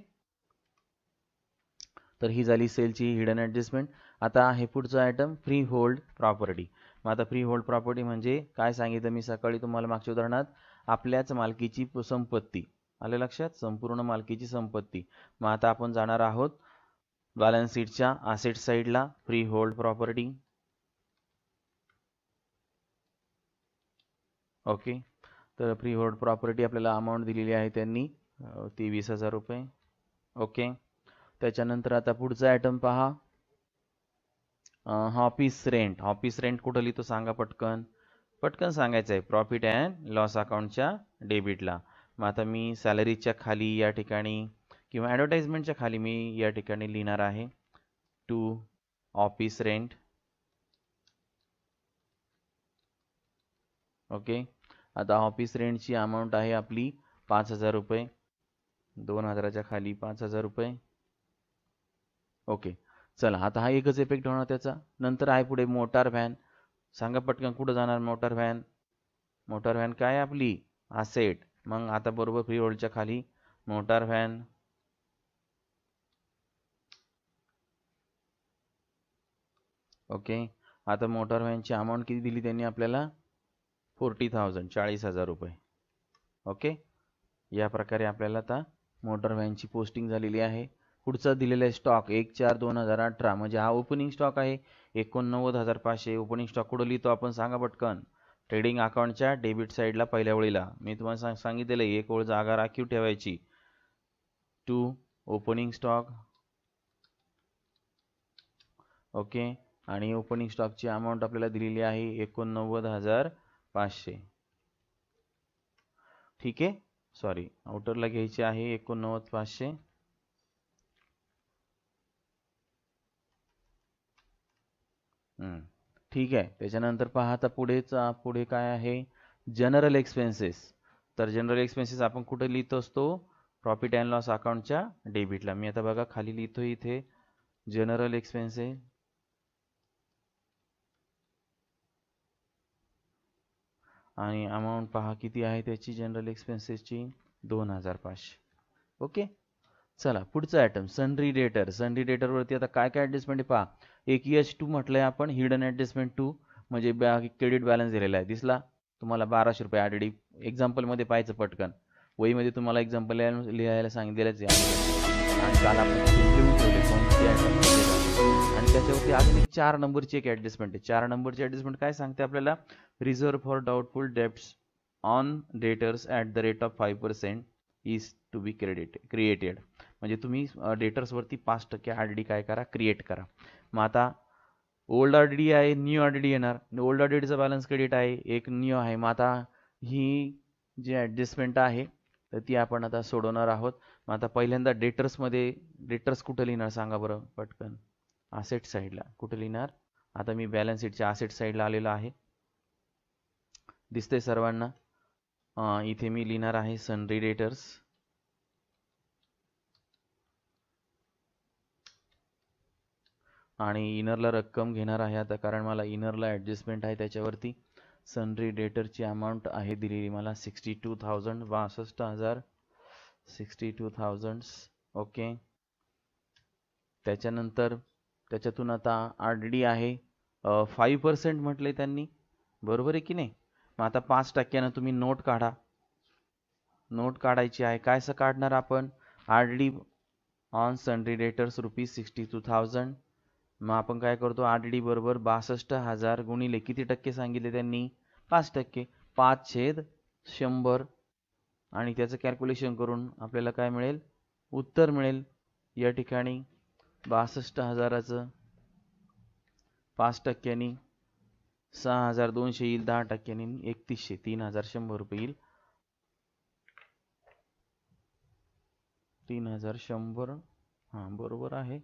तर ही झाली सेलची हिडन ॲडजस्टमेंट. आता आहे पुढचा आयटम फ्री होल्ड प्रॉपर्टी. मग आता फ्री होल्ड प्रॉपर्टी म्हणजे काय सांगितलं मी सकाळी तुम्हाला मागच्या उदाहरणात, आपल्याच मालकीची संपत्ती. आलं लक्षात, संपूर्ण मालकीची संपत्ती. मग आता आपण जाणार आहोत बॅलन्स शीटच्या असेट साईडला, फ्री होल्ड प्रॉपर्टी. ओके, तर फ्री होल्ड प्रॉपर्टी आपल्याला अमाऊंट दिलेली आहे त्यांनी ती 20,000 रुपये. ओके, त्याच्यानंतर आता पुढचा आयटम पहा, ऑफिस रेंट. ऑफिस रेंट कुठं लिहितो सांगा पटकन, पटकन सांगायचं आहे. प्रॉफिट अँड लॉस अकाउंटच्या डेबिटला. मग आता मी सॅलरीच्या खाली या ठिकाणी किंवा ॲडव्हर्टाइजमेंटच्या खाली मी या ठिकाणी लिहिणार आहे टू ऑफिस रेंट. ओके, आता ऑफिस रेंटची अमाऊंट आहे आपली 5,000 रुपये, 2,000च्या खाली 5,000 रुपये. ओके, चला आता हा एकच इफेक्ट होणार त्याचा. नंतर आहे पुढे मोटार व्हॅन. सांगा पटकन कुठं जाणार मोटार व्हॅन. मोटार व्हॅन काय आपली असेट. मग आता बरोबर फ्री होल्डच्या खाली मोटार व्हॅन. ओके, आता मोटार व्हॅनची अमाऊंट किती दिली त्यांनी आपल्याला, 40,000, 40,000 रुपये. ओके, या प्रकारे आपल्याला आता मोटार व्हॅनची पोस्टिंग झालेली आहे. पुढचा दिलेला आहे स्टॉक 1/4/2018, म्हणजे हा ओपनिंग स्टॉक आहे 89,500. ओपनिंग स्टॉक कुठं लिहितो आपण सांगा पटकन, ट्रेडिंग अकाउंटच्या डेबिट साईडला पहिल्या ओळीला. मी तुम्हाला सांगितलेलं एक ओळ जागा राखीव ठेवायची. To opening stock. ओके, आणि ओपनिंग स्टॉकची अमाऊंट आपल्याला दिलेली आहे 89,500. ठीक आहे, सॉरी आउटरला घ्यायची आहे 89,500. ठीक आहे, त्याच्यानंतर पहा आता पुढे काय आहे, जनरल एक्सपेन्सेस. तर जनरल एक्सपेन्सेस आपण कुठे लिहितो असतो, प्रॉफिट अँड लॉस अकाउंटच्या डेबिटला. मी आता बघा खाली लिहितो इथे जनरल एक्सपेन्सेस. आणि अमाऊंट पहा किती आहे त्याची जनरल एक्सपेन्सेसची, 2,500. ओके, चला पुढचा आयटम सनरी डेटर. सनरी डेटर वरती आता काय काय ॲडजस्टमेंट आहे पहा. एक H2 म्हटलंय आपण, हिडन ॲडजस्टमेंट 2, म्हणजे क्रेडिट बॅलन्स दिलेला आहे. दिसला तुम्हाला 1,200 रुपये ऑलरेडी एक्झाम्पलमध्ये पाहायचं पटकन. वहीमध्ये तुम्हाला एक्झाम्पल लिहायला सांगितलेलंच आहे आणि काल आपण लिहून ठेवले कोणते आयटम. आणि त्याच्यावरती अजून एक 4 नंबरची एक ॲडजस्टमेंट आहे. 4 नंबरची ॲडजस्टमेंट काय सांगते आपल्याला, reserve for doubtful debts on debtors at the rate of 5% is to be created. म्हणजे तुम्ही डेटर्सवरती 5% RDD काय करा, क्रिएट करा. मग आता ओल्ड RDD आहे, न्यू RDD येणार. ओल्ड RDDचा बॅलन्स क्रेडिट आहे, एक न्यू आहे. मग आता ही जी ॲडजस्टमेंट आहे तर ती आपण आता सोडवणार आहोत. मग आता पहिल्यांदा डेटर्समध्ये, डेटर्स कुठं लिहिणार सांगा बरं पटकन, असेट साईडला कुठं लिहिणार. आता मी बॅलन्स शीटच्या असेट साईडला आलेलो आहे, दिसतंय सर्वांना. इथे मी लिहिणार आहे सनरी डेटर्स. आणि इनरला रक्कम घेणार आहे आता, कारण मला इनरला ॲडजस्टमेंट आहे त्याच्यावरती. सनरी डेटरची अमाऊंट आहे दिलेली मला 62,000, 62,000, 62,000. ओके. त्याच्यानंतर त्याच्यातून आता RDD आहे 5% म्हटले त्यांनी, बरोबर आहे की नाही. मग आता 5% तुम्ही नोट काढा. नोट काढायची आहे. काय असं काढणार आपण? RDD on सनरी debtors ₹62,000. मग आपण काय करतो? RDD बरोबर 62,000 गुणिले किती टक्के सांगितले त्यांनी? 5%. 5/100 आणि त्याचं कॅल्क्युलेशन करून आपल्याला काय मिळेल? उत्तर मिळेल. या ठिकाणी 62,000चं 5%नी 6,200 येईल, 10%नी 3,100, 3,100 रुपये येईल. 3,100. हां, बरोबर आहे.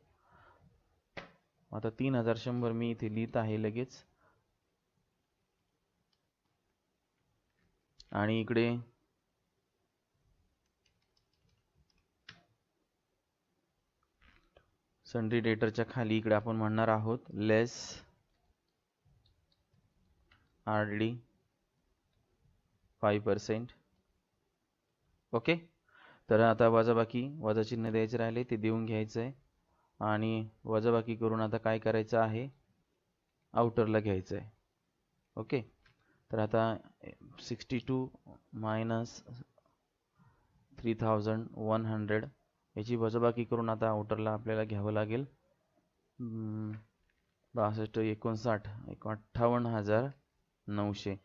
आता 3,100 मी इथे लिहित आहे लगेच. आणि इकडे सनरी डेटरच्या खाली इकडे आपण म्हणणार आहोत लेस RDD 5%. ओके. तर आता वजा चिन्ह द्यायचे राहिले ते देऊन घ्यायचं आहे आणि वजाबाकी करून आता काय करायचं आहे? आउटरला घ्यायचं आहे. ओके. तर आता 62 मायनस 3,100 याची वजाबाकी करून आता आउटरला आपल्याला घ्यावं लागेल. 62, 59, 58,900.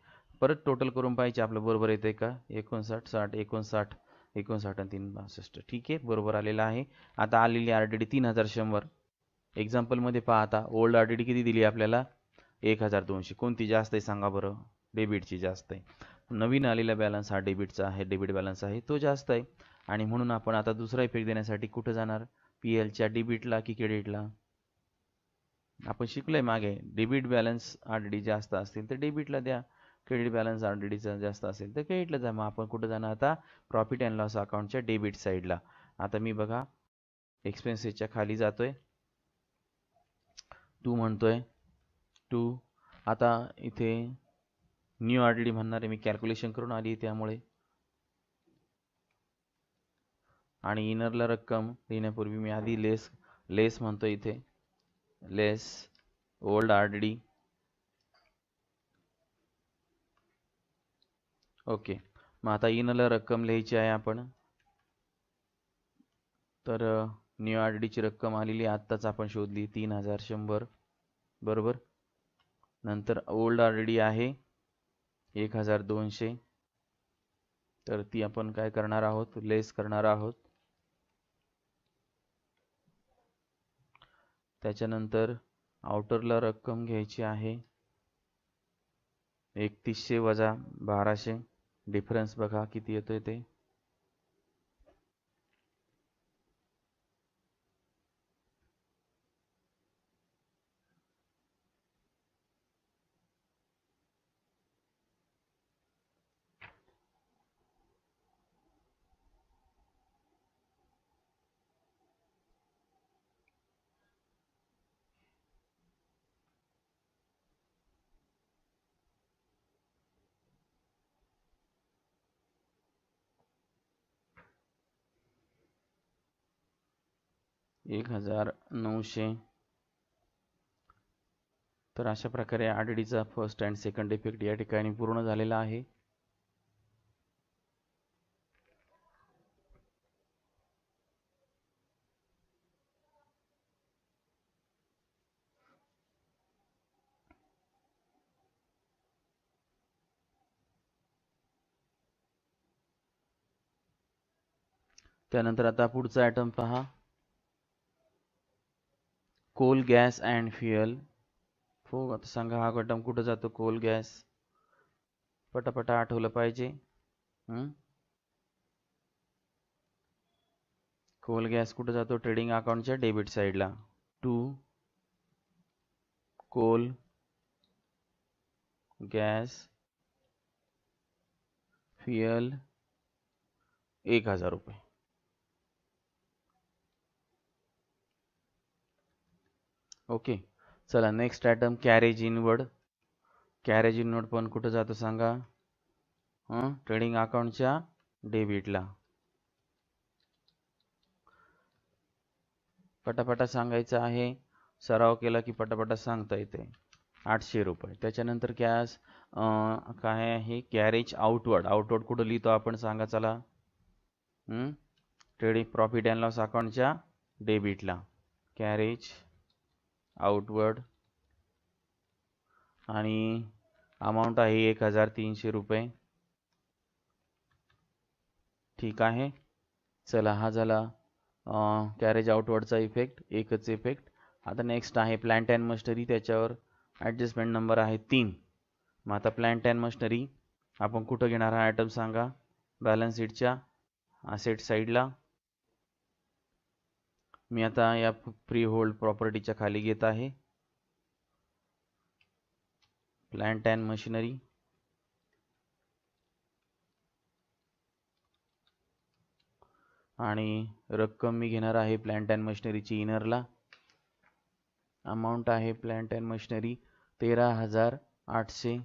परत टोटल करून पाहिजे आपलं बरोबर येते का? 59, 60, 59, 59 आणि 3, 62. ठीक आहे, बरोबर आलेलं आहे. आता आलेली RDD 3,100. एक्झाम्पलमध्ये पहा आता ओल्ड RDD किती दिली आपल्याला? 1,200. कोणती जास्त आहे सांगा बरं? डेबिटची जास्त आहे. नवीन आलेला बॅलन्स हा डेबिटचा आहे, डेबिट बॅलन्स आहे, तो जास्त आहे. आणि म्हणून आपण आता दुसरा इफेक्ट देण्यासाठी कुठं जाणार? PLच्या डेबिटला की क्रेडिटला? आपण शिकलोय मागे, डेबिट बॅलन्स RDD जास्त असतील तर डेबिटला द्या, क्रेडिट बॅलन्स RDDचा जास्त असेल तर क्रेडिटला जा. मग आपण कुठं जाणार आता? प्रॉफिट अँड लॉस अकाउंटच्या डेबिट साईडला. आता मी बघा एक्सपेन्सेसच्या खाली जातोय, 2 म्हणतोय, 2. आता इथे न्यू RDD म्हणणार आहे मी, कॅल्क्युलेशन करून आली त्यामुळे. आणि इनरला रक्कम लिहिण्यापूर्वी मी आधी लेस म्हणतो इथे, लेस ओल्ड RDD. ओके. मग आता इनरला रक्कम लिहायची आहे आपण. तर न्यू RDDची रक्कम आलेली आत्ताच आपण शोधली 3,100, बरोबर. नंतर ओल्ड RDD आहे 1,200. तर ती आपण काय करणार आहोत? लेस करणार आहोत. त्याच्यानंतर आउटरला रक्कम घ्यायची आहे 3,100 वजा 1,200. डिफरन्स बघा किती येतोय ते. $1,900. तर अशा प्रकारे RDDचा फर्स्ट अँड सेकंड इफेक्ट या ठिकाणी पूर्ण झालेला आहे. त्यानंतर आता पुढचा आयटम पहा, कोल, गॅस अँड फ्युएल. हो, आता सांगा हा आयटम कुठं जातो? Coal, gas. पटापटा आठवलं पाहिजे. कोल गॅस कुठं जातो? ट्रेडिंग अकाउंटच्या डेबिट साईडला. 2 कोल गॅस फ्युएल 1,000 रुपये. ओके. चला next item, carriage inward. Carriage in note पण कुठं जातो सांगा? ट्रेडिंग अकाउंटच्या डेबिटला. पटापटा सांगायचं आहे, सराव केला की पटापटा सांगता येते. 800 रुपये. त्याच्यानंतर कॅश काय आहे? Carriage outward. आउटवर्ड कुठं लिहितो आपण सांगा चला? ट्रेडिंग प्रॉफिट अँड लॉस अकाउंटच्या डेबिटला कॅरेज आउटवर्ड आणि अमाऊंट आहे 1300 रुपये. ठीक आहे. चला हा झाला कॅरेज आउटवर्डचा इफेक्ट, एकच इफेक्ट. आता नेक्स्ट आहे प्लांट अँड मशिनरी. त्याच्यावर ॲडजस्टमेंट नंबर आहे 3. मग आता प्लांट अँड मशिनरी आपण कुठं घेणार हा आयटम सांगा? बॅलन्स शीटच्या असेट साईडला. मी आता या फ्री होल्ड प्रॉपर्टीच्या खाली घेत आहे प्लांट अँड मशिनरी. आणि रक्कम मी घेणार आहे प्लांट अँड मशिनरीची इनरला. अमाऊंट आहे प्लांट अँड मशिनरी 13,800.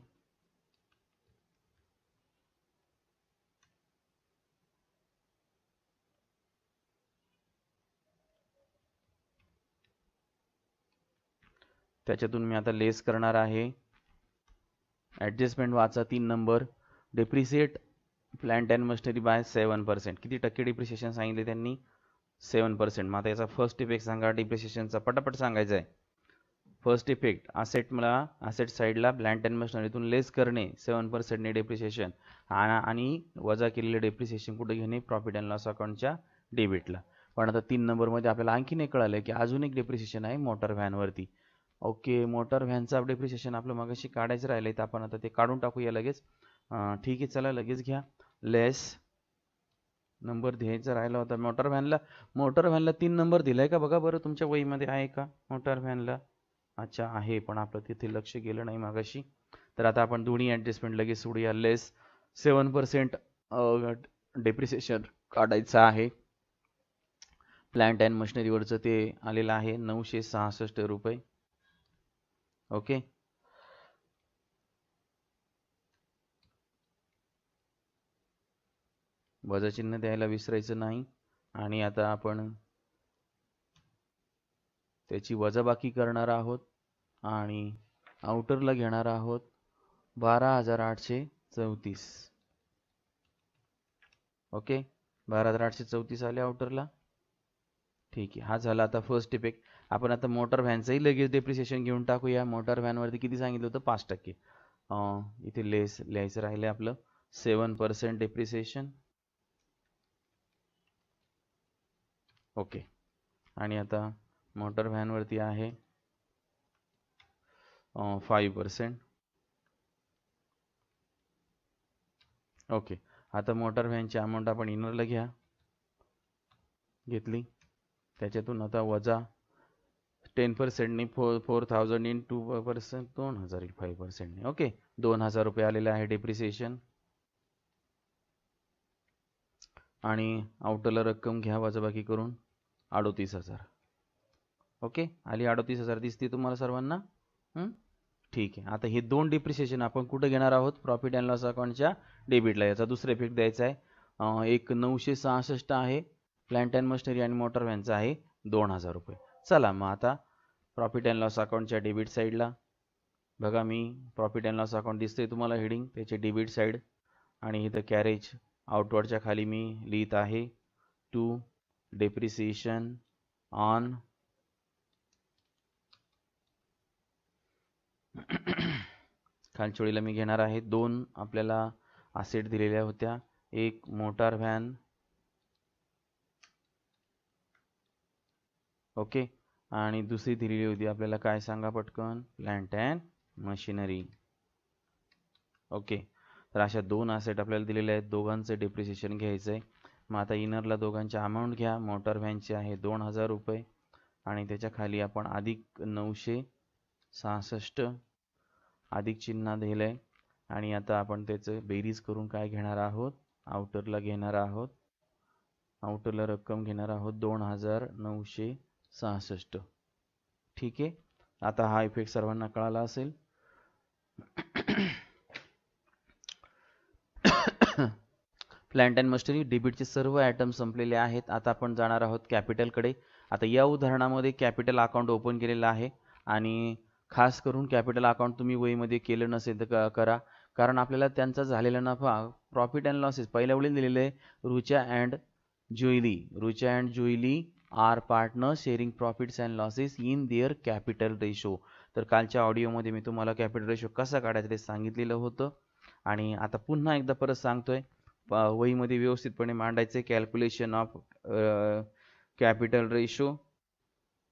त्याच्यातून मी आता लेस करणार आहे. ॲडजस्टमेंट वाचा 3 नंबर. Depreciate plant and machinery by 7%. किती टक्के डिप्रिसिएशन सांगितले त्यांनी? 7%. मग आता याचा फर्स्ट इफेक्ट सांगा डिप्रिसिएशनचा, पटापट सांगायचा आहे. फर्स्ट इफेक्ट असेट साईडला प्लांट अँड मशिनरीतून लेस करणे 7%ने डेप्रिसिएशन आणि वजा केलेले डेप्रिसिएशन कुठे घेणे? प्रॉफिट अँड लॉस अकाउंटच्या डेबिटला. पण आता 3 नंबरमध्ये आपल्याला आणखीन एक कळालं की अजून एक डेप्रिसिएशन आहे मोटर व्हॅनवरती. ओके, मोटर व्हॅनचा डेप्रिसिएशन आपलं मगाशी काढायचं राहिलं, तर आपण आता ते काढून टाकूया लगेच. ठीक आहे, चला लगेच घ्या. लेस नंबर द्यायचा राहिला होता मोटर व्हॅनला 3 नंबर दिलाय का बघा बरं, तुमच्या वहीमध्ये आहे का मोटर व्हॅनला? अच्छा आहे, पण आपलं तिथे लक्ष गेलं नाही मागाशी. तर आता आपण दोन्ही ॲडजस्टमेंट लगेच सोडूया. लेस 7% डेप्रिसिएशन काढायचं आहे. प्लांट अँड मशिनरीवरचं ते आलेलं आहे 966 रुपये. ओके, वजा चिन्ह द्यायला विसरायचं नाही. आणि आता आपण त्याची वजाबाकी करणार आहोत आणि आउटरला घेणार आहोत 12,834. ओके, 12,834 आले आउटरला. ठीक आहे, हा झाला आता फर्स्ट इफेक्ट. आपण आता मोटर व्हॅनचंही लगेच डेप्रिसिएशन घेऊन टाकूया. मोटर व्हॅनवरती किती सांगितलं होतं? 5%. इथे लेस लिहायचं राहिले आपलं 7% डेप्रिसिएशन. ओके, आणि आता मोटर व्हॅनवरती आहे 5%. ओके, आता मोटर व्हॅनची अमाऊंट आपण इनरला घेतली. त्याच्यातून आता वजा 10%नी 4,000 इन 2%, 2,000 5%नी. ओके, 2,000 रुपये आलेले आहे डेप्रिसिएशन. आणि आउटरला रक्कम घ्या वजाबाकी करून 38,000. ओके, आली 38,000 दिसते तुम्हाला सर्वांना? ठीक आहे, आता हे 2 डिप्रिसिएशन आपण कुठे घेणार आहोत? प्रॉफिट अँड लॉस अकाउंटच्या डेबिटला. याचा दुसरा इफेक्ट द्यायचा आहे. एक 966 आहे प्लांट अँड मशिनरी आणि मोटर व्हॅनचा आहे 2,000 रुपये. चला मग आता प्रॉफिट अँड लॉस अकाउंटच्या डेबिट साईडला बघा, मी प्रॉफिट अँड लॉस अकाउंट दिसते तुम्हाला हेडिंग, त्याचे डेबिट साईड. आणि इथं कॅरेज आउटवर्डच्या खाली मी लिहित आहे टू डेप्रिसिएशन ऑन खालचोळीला मी घेणार आहे 2 आपल्याला असेट दिलेल्या होत्या. एक मोटार व्हॅन, ओके, आणि दुसरी दिलेली होती आपल्याला काय सांगा पटकन? Plant and machinery. ओके, तर अशा 2 असेट आपल्याला दिलेले आहेत. दोघांचे डेप्रिसिएशन घ्यायचं आहे. मग आता इनरला दोघांचे अमाऊंट घ्या. मोटार व्हॅनची आहे 2,000 रुपये आणि त्याच्या खाली आपण अधिक 966 अधिक चिन्ह दिलंय. आणि आता आपण त्याचं बेरीज करून काय घेणार आहोत? आउटरला घेणार आहोत. आउटरला रक्कम घेणार आहोत 2,966. ठीक आहे, आता हा इफेक्ट सर्वांना कळाला असेल. प्लांट अँड मशिनरी डेबिटचे सर्व आयटम संपलेले आहेत. आता आपण जाणार आहोत कॅपिटलकडे. आता या उदाहरणामध्ये कॅपिटल अकाउंट ओपन केलेलं आहे आणि खास करून कॅपिटल अकाउंट तुम्ही वहीमध्ये केलं नसेल तर करा, कारण आपल्याला त्यांचा झालेला नफा प्रॉफिट अँड लॉसेस पहिल्या वेळी दिलेले आहे. Rucha and Juili are partner sharing profits and losses in their capital ratio. तर कालच्या ऑडिओमध्ये मी तुम्हाला कॅपिटल रेशो कसा काढायचा ते सांगितलेलं होतं आणि आता पुन्हा एकदा परत सांगतोय. वहीमध्ये व्यवस्थितपणे मांडायचे. Calculation of capital ratio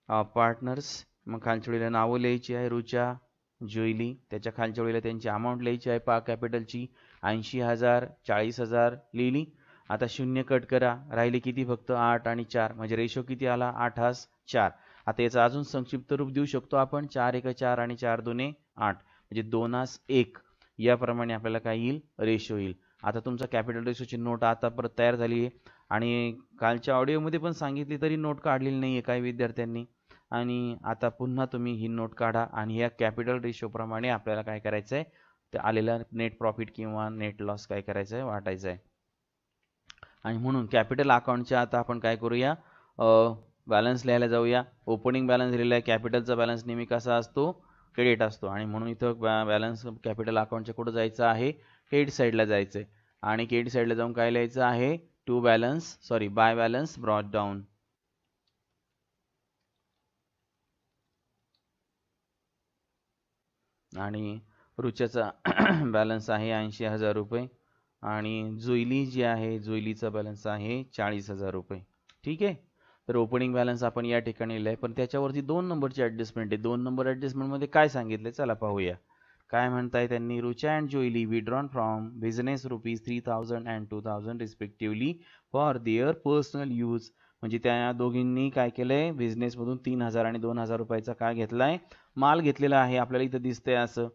of partners. मग खालच्या वेळेला नावं लिहायची आहे. रुचा जुईली. त्याच्या खालच्या वेळेला त्यांची अमाऊंट लिहायची आहे कॅपिटलची. 80,000 40,000 लिहिली. आता शून्य कट करा. राहिले किती? फक्त 8 आणि 4. म्हणजे रेशो किती आला? 8:4. आता याचं अजून संक्षिप्त रूप देऊ शकतो आपण. 4 1 4 आणि 4 2 8. म्हणजे 2:1 याप्रमाणे आपल्याला काय येईल? रेशो येईल. आता तुमचा कॅपिटल रेशोची नोट आता परत तयार झाली आहे आणि कालच्या ऑडिओमध्ये पण सांगितली तरी नोट काढलेली नाही आहे काही विद्यार्थ्यांनी. आणि आता पुन्हा तुम्ही ही नोट काढा आणि या कॅपिटल रेशो प्रमाणे आपल्याला काय करायचं आहे? ते आलेला नेट प्रॉफिट किंवा नेट लॉस काय करायचं आहे? वाटायचं आहे. आणि म्हणून कॅपिटल अकाउंटच्या आता आपण काय करूया? बॅलन्स लिहायला जाऊया. ओपनिंग बॅलन्स लिहिलेला आहे. कॅपिटलचा बॅलन्स नेहमी कसा असतो? क्रेडिट असतो आणि म्हणून इथं बॅलन्स कॅपिटल अकाउंटच्या कुठं जायचं आहे? क्रेडिट साईडला जायचं आहे आणि क्रेडिट साईडला जाऊन काय लिहायचं आहे? By balance brought down. आणि रुच्याचा बॅलन्स आहे 80,000 रुपये आणि जुईली जी आहे जुईलीचा बॅलन्स आहे 40,000 रुपये. ठीक आहे. तर ओपनिंग बॅलन्स आपण या ठिकाणी लिहिलं आहे, पण त्याच्यावरती 2 नंबरची ॲडजस्टमेंट आहे. 2 नंबर ॲडजस्टमेंटमध्ये काय सांगितलं? चला पाहूया. काय म्हणताय त्यांनी? Rucha and Juili withdrawn from business ₹3,000 and 2,000 respectively for their personal use. म्हणजे त्या दोघींनी काय केलंय? बिझनेसमधून 3,000 आणि 2,000 रुपयाचा काय घेतलाय? माल घेतलेला आहे. आपल्याला इथं दिसतंय असं.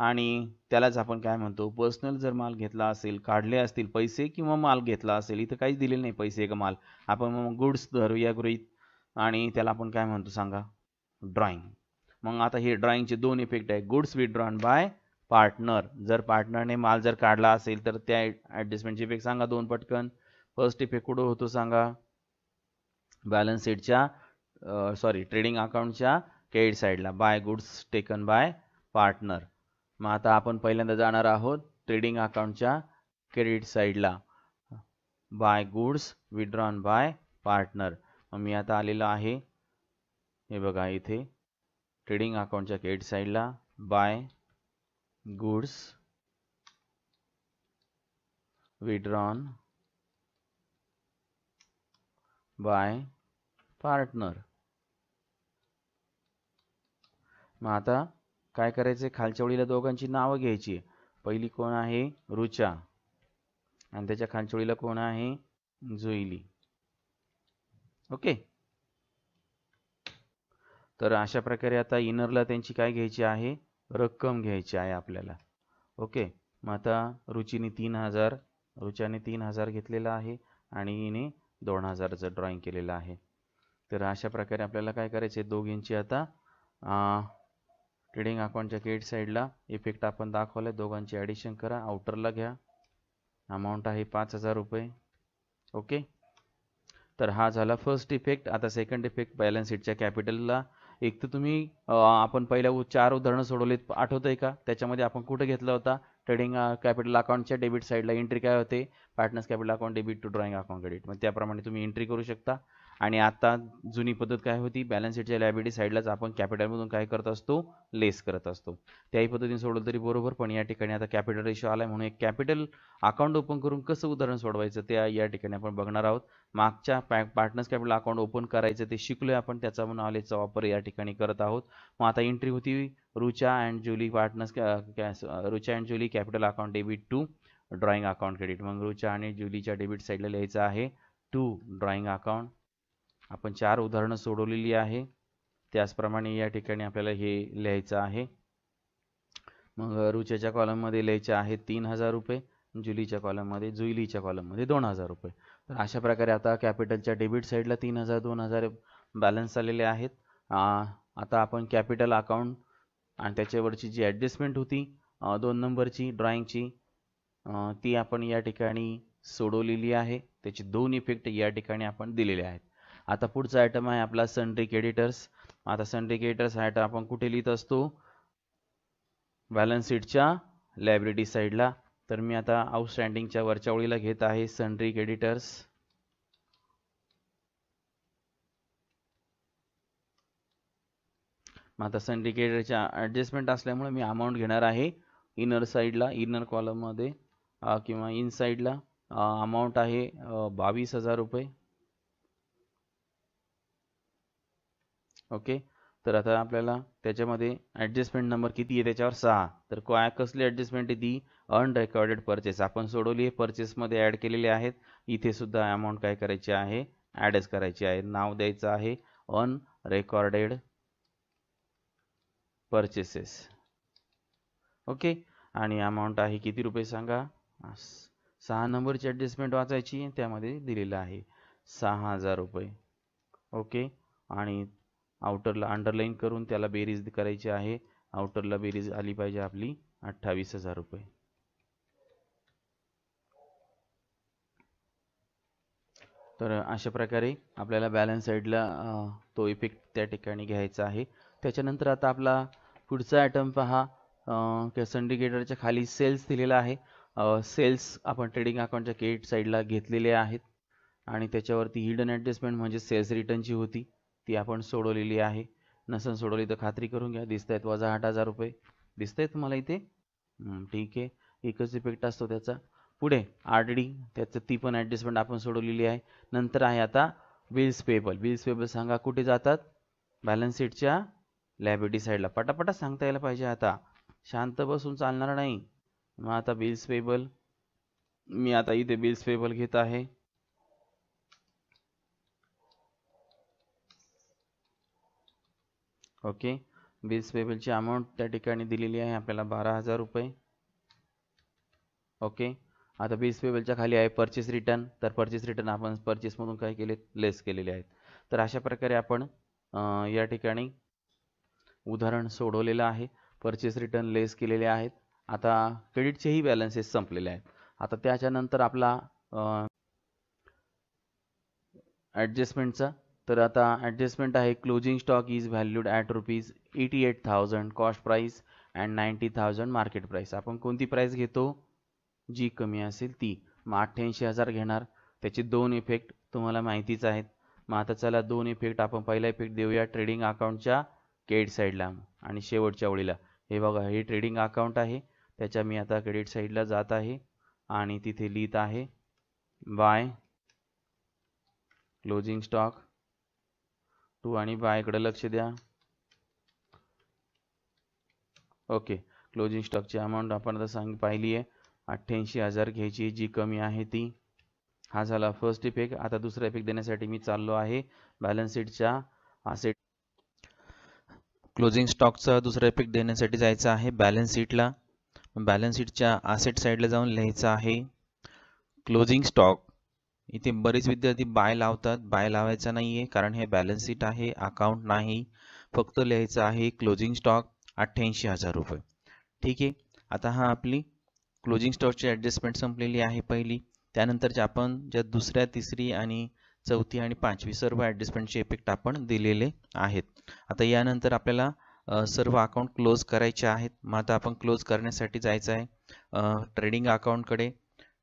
आणि त्यालाच आपण काय म्हणतो? पर्सनल जर माल घेतला असेल, काढले असतील पैसे किंवा माल घेतला असेल, इथं काहीच दिलेलं नाही पैसे का माल, आपण मग गुड्स धरूया गृहीत आणि त्याला आपण काय म्हणतो सांगा? ड्रॉइंग. मग आता हे ड्रॉइंगचे 2 इफेक्ट आहे. Goods withdrawn by partner. जर पार्टनरने माल जर काढला असेल तर त्या ॲडजस्टमेंटचे इफेक्ट सांगा 2 पटकन. फर्स्ट इफेक्ट कुठं होतो सांगा? बॅलन्स शीटच्या ट्रेडिंग अकाउंटच्या क्रेडिट साईडला. By goods taken by partner. मग आता आपण पहिल्यांदा जाणार आहोत ट्रेडिंग अकाउंटच्या क्रेडिट साईडला. By goods withdrawn by partner. मग मी आता आलेलो आहे, हे बघा इथे ट्रेडिंग अकाउंटच्या क्रेडिट साईडला. By goods withdrawn by partner. मग आता काय करायचं? खालच्या ओळीला दोघांची नावं घ्यायची. पहिली कोण आहे? रुचा आणि त्याच्या खालच्या ओळीला कोण आहे? जुईली. ओके. तर अशा प्रकारे आता इनरला त्यांची काय घ्यायची आहे? रक्कम घ्यायची आहे आपल्याला. ओके. मग आता रुचाने 3,000 घेतलेला आहे आणि हिने 2,000चं ड्रॉइंग केलेलं आहे. तर अशा प्रकारे आपल्याला काय करायचे? दोघींची आता ट्रेडिंग अकाउंटच्या क्रेडिट साईडला इफेक्ट आपण दाखवले. दोघांची ॲडिशन करा. आउटरला घ्या. अमाऊंट आहे 5,000 रुपये. ओके. तर हा झाला फर्स्ट इफेक्ट. आता सेकंड इफेक्ट बॅलन्स शीटच्या कॅपिटलला. एक तर तुम्ही आपण पहिल्या 4 उदाहरणं सोडवलीत, आठवतंय का? त्याच्यामध्ये आपण कुठे घेतला होता? ट्रेडिंग कॅपिटल अकाउंटच्या डेबिट साईडला एंट्री काय होते? Partners capital account debit to drawing account credit. मग त्याप्रमाणे तुम्ही एंट्री करू शकता. आणि आता जुनी पद्धत काय होती? बॅलन्स शीटच्या लायबिलिटी साईडलाच आपण कॅपिटलमधून काय करत असतो? लेस करत असतो. त्याही पद्धतीने सोडलं तरी बरोबर, पण या ठिकाणी आता कॅपिटल रेशो आलाय म्हणून एक कॅपिटल अकाउंट ओपन करून कसं उदाहरण सोडवायचं ते या ठिकाणी आपण बघणार आहोत. मागच्या पार्टनर्स कॅपिटल अकाउंट ओपन करायचं ते शिकलोय आपण, त्याचा नॉलेजचा वापर या ठिकाणी करत आहोत. मग आता एंट्री होती Rucha and Julie capital account debit to drawing account credit. मग रुचा आणि जुलीच्या डेबिट साईडला लिहायचं आहे टू ड्रॉइंग अकाउंट. आपण 4 उदाहरणं सोडवलेली आहे. त्याचप्रमाणे या ठिकाणी आपल्याला हे लिहायचं आहे. मग रुचाच्या कॉलममध्ये लिहायचे आहेत 3,000 रुपये, जुईलीच्या कॉलममध्ये 2,000 रुपये. तर अशा प्रकारे आता कॅपिटलच्या डेबिट साईडला 3,000 2,000 बॅलन्स आलेले आहेत. आता आपण कॅपिटल अकाउंट आणि त्याच्यावरची जी ॲडजस्टमेंट होती 2 नंबरची ड्रॉइंगची, ती आपण या ठिकाणी सोडवलेली आहे. त्याचे 2 इफेक्ट या ठिकाणी आपण दिलेले आहेत. आता पुढचा आयटम आहे आपला सनरी क्रेडिटर्स. आता सनरी क्रेडिटर्स आयटम आपण कुठे लिहित असतो? बॅलन्स शीटच्या लायबिलिटी साईडला. तर मी आता आउटस्टँडिंगच्या वरच्या ओळीला घेत आहे सनरी क्रेडिटर्स. मग आता सनरी क्रेडिटरच्या ॲडजस्टमेंट असल्यामुळे मी अमाऊंट घेणार आहे इनर साईडला, इनर कॉलममध्ये किंवा इन साईडला. अमाऊंट आहे 22,000 रुपये. ओके. तर आता आपल्याला त्याच्यामध्ये ॲडजस्टमेंट नंबर किती आहे त्याच्यावर 6. तर काय कसली ॲडजस्टमेंट आहे ती? अनरेकॉर्डेड परचेस आपण सोडवली आहे, परचेसमध्ये ॲड केलेले आहेत. इथे सुद्धा अमाऊंट काय करायची आहे? ॲडच करायची आहे. नाव द्यायचं आहे अनरेकॉर्डेड परचेसेस. ओके. आणि अमाऊंट आहे किती रुपये सांगा? 6 नंबरची ॲडजस्टमेंट वाचायची, त्यामध्ये दिलेलं आहे 6,000 रुपये. ओके. आणि आउटरला अंडरलाईन करून त्याला बेरीज करायची आहे. आउटरला बेरीज आली पाहिजे आपली 28,000 रुपये. तर अशा प्रकारे आपल्याला बॅलन्स साईडला तो इफेक्ट त्या ठिकाणी घ्यायचा आहे. त्याच्यानंतर आता आपला पुढचा आयटम पहा. सिंडिकेटरच्या खाली सेल्स दिलेला आहे. सेल्स आपण ट्रेडिंग अकाउंटच्या क्रेडिट साईडला घेतलेले आहेत आणि त्याच्यावरती हिडन ॲडजस्टमेंट म्हणजे सेल्स रिटर्नची होती, ती आपण सोडवलेली आहे. नसन सोडवली तर खात्री करून घ्या. दिसत आहेत वजा 8,000 रुपये. दिसत आहेत तुम्हाला इथे? ठीक आहे. एकच इफेक्ट असतो त्याचा. पुढे RDD त्याचं ती पण ॲडजस्टमेंट आपण सोडवलेली आहे. नंतर आहे आता बिल्स पेबल. बिल्स पेबल सांगा कुठे जातात? बॅलन्स शीटच्या लायबिलिटी साईडला. पटापटा सांगता यायला पाहिजे. आता शांत बसून चालणार नाही. मग आता बिल्स पेबल, मी आता इथे बिल्स पेबल घेत आहे. ओके. बिल्स पेबलची अमाऊंट त्या ठिकाणी दिलेली आहे आपल्याला 12,000 रुपये. ओके. आता बिल्स पेबलच्या खाली आहे परचेस रिटर्न. तर परचेस रिटर्न आपण परचेसमधून काय केले? लेस केलेले आहेत. तर अशा प्रकारे आपण या ठिकाणी उदाहरण सोडवलेलं आहे. परचेस रिटर्न लेस केलेले आहेत. आता क्रेडिटचेही बॅलन्सेस संपलेले आहेत. आता त्याच्यानंतर आपला ॲडजस्टमेंटचा. तर आता ॲडजस्टमेंट आहे closing stock is valued at ₹88,000 cost price and 90,000 market price. आपण कोणती प्राईस घेतो? जी कमी असेल ती. मग 88,000 घेणार. त्याचे 2 इफेक्ट तुम्हाला माहितीच आहेत. मग आता चला 2 इफेक्ट आपण पहिला इफेक्ट देऊया ट्रेडिंग अकाउंटच्या क्रेडिट साईडला आणि शेवटच्या ओळीला. हे बघा, हे ट्रेडिंग अकाउंट आहे. त्याच्या मी आता क्रेडिट साईडला जात आहे आणि तिथे लिहित आहे बाय क्लोजिंग स्टॉक टू आणि बाय कडे लक्ष द्या. ओके. क्लोजिंग स्टॉकची अमाऊंट आपण आता पाहिली आहे 88,000 घ्यायची, जी कमी आहे ती. हा झाला फर्स्ट इफेक्ट. आता दुसरा इफेक्ट देण्यासाठी मी चाललो आहे बॅलन्स शीटच्या असेट. क्लोजिंग स्टॉकचा दुसरा इफेक्ट देण्यासाठी जायचं आहे बॅलन्स शीटला. बॅलन्स शीटच्या असेट साईडला जाऊन लिहायचं आहे क्लोजिंग स्टॉक. इथे बरेच विद्यार्थी बाय लावतात. बाय लावायचा नाही आहे, कारण हे बॅलन्स शीट आहे, अकाउंट नाही. फक्त लिहायचं आहे क्लोजिंग स्टॉक 88,000 रुपये. ठीक आहे. आता हा आपली क्लोजिंग स्टॉकची ॲडजस्टमेंट संपलेली आहे पहिली. त्यानंतरची आपण ज्या दुसऱ्या, तिसरी आणि चौथी आणि पाचवी सर्व ॲडजस्टमेंटचे इफेक्ट आपण दिलेले आहेत. आता यानंतर आपल्याला सर्व अकाउंट क्लोज करायचे आहेत. मग आता आपण क्लोज करण्यासाठी जायचं आहे ट्रेडिंग अकाउंटकडे.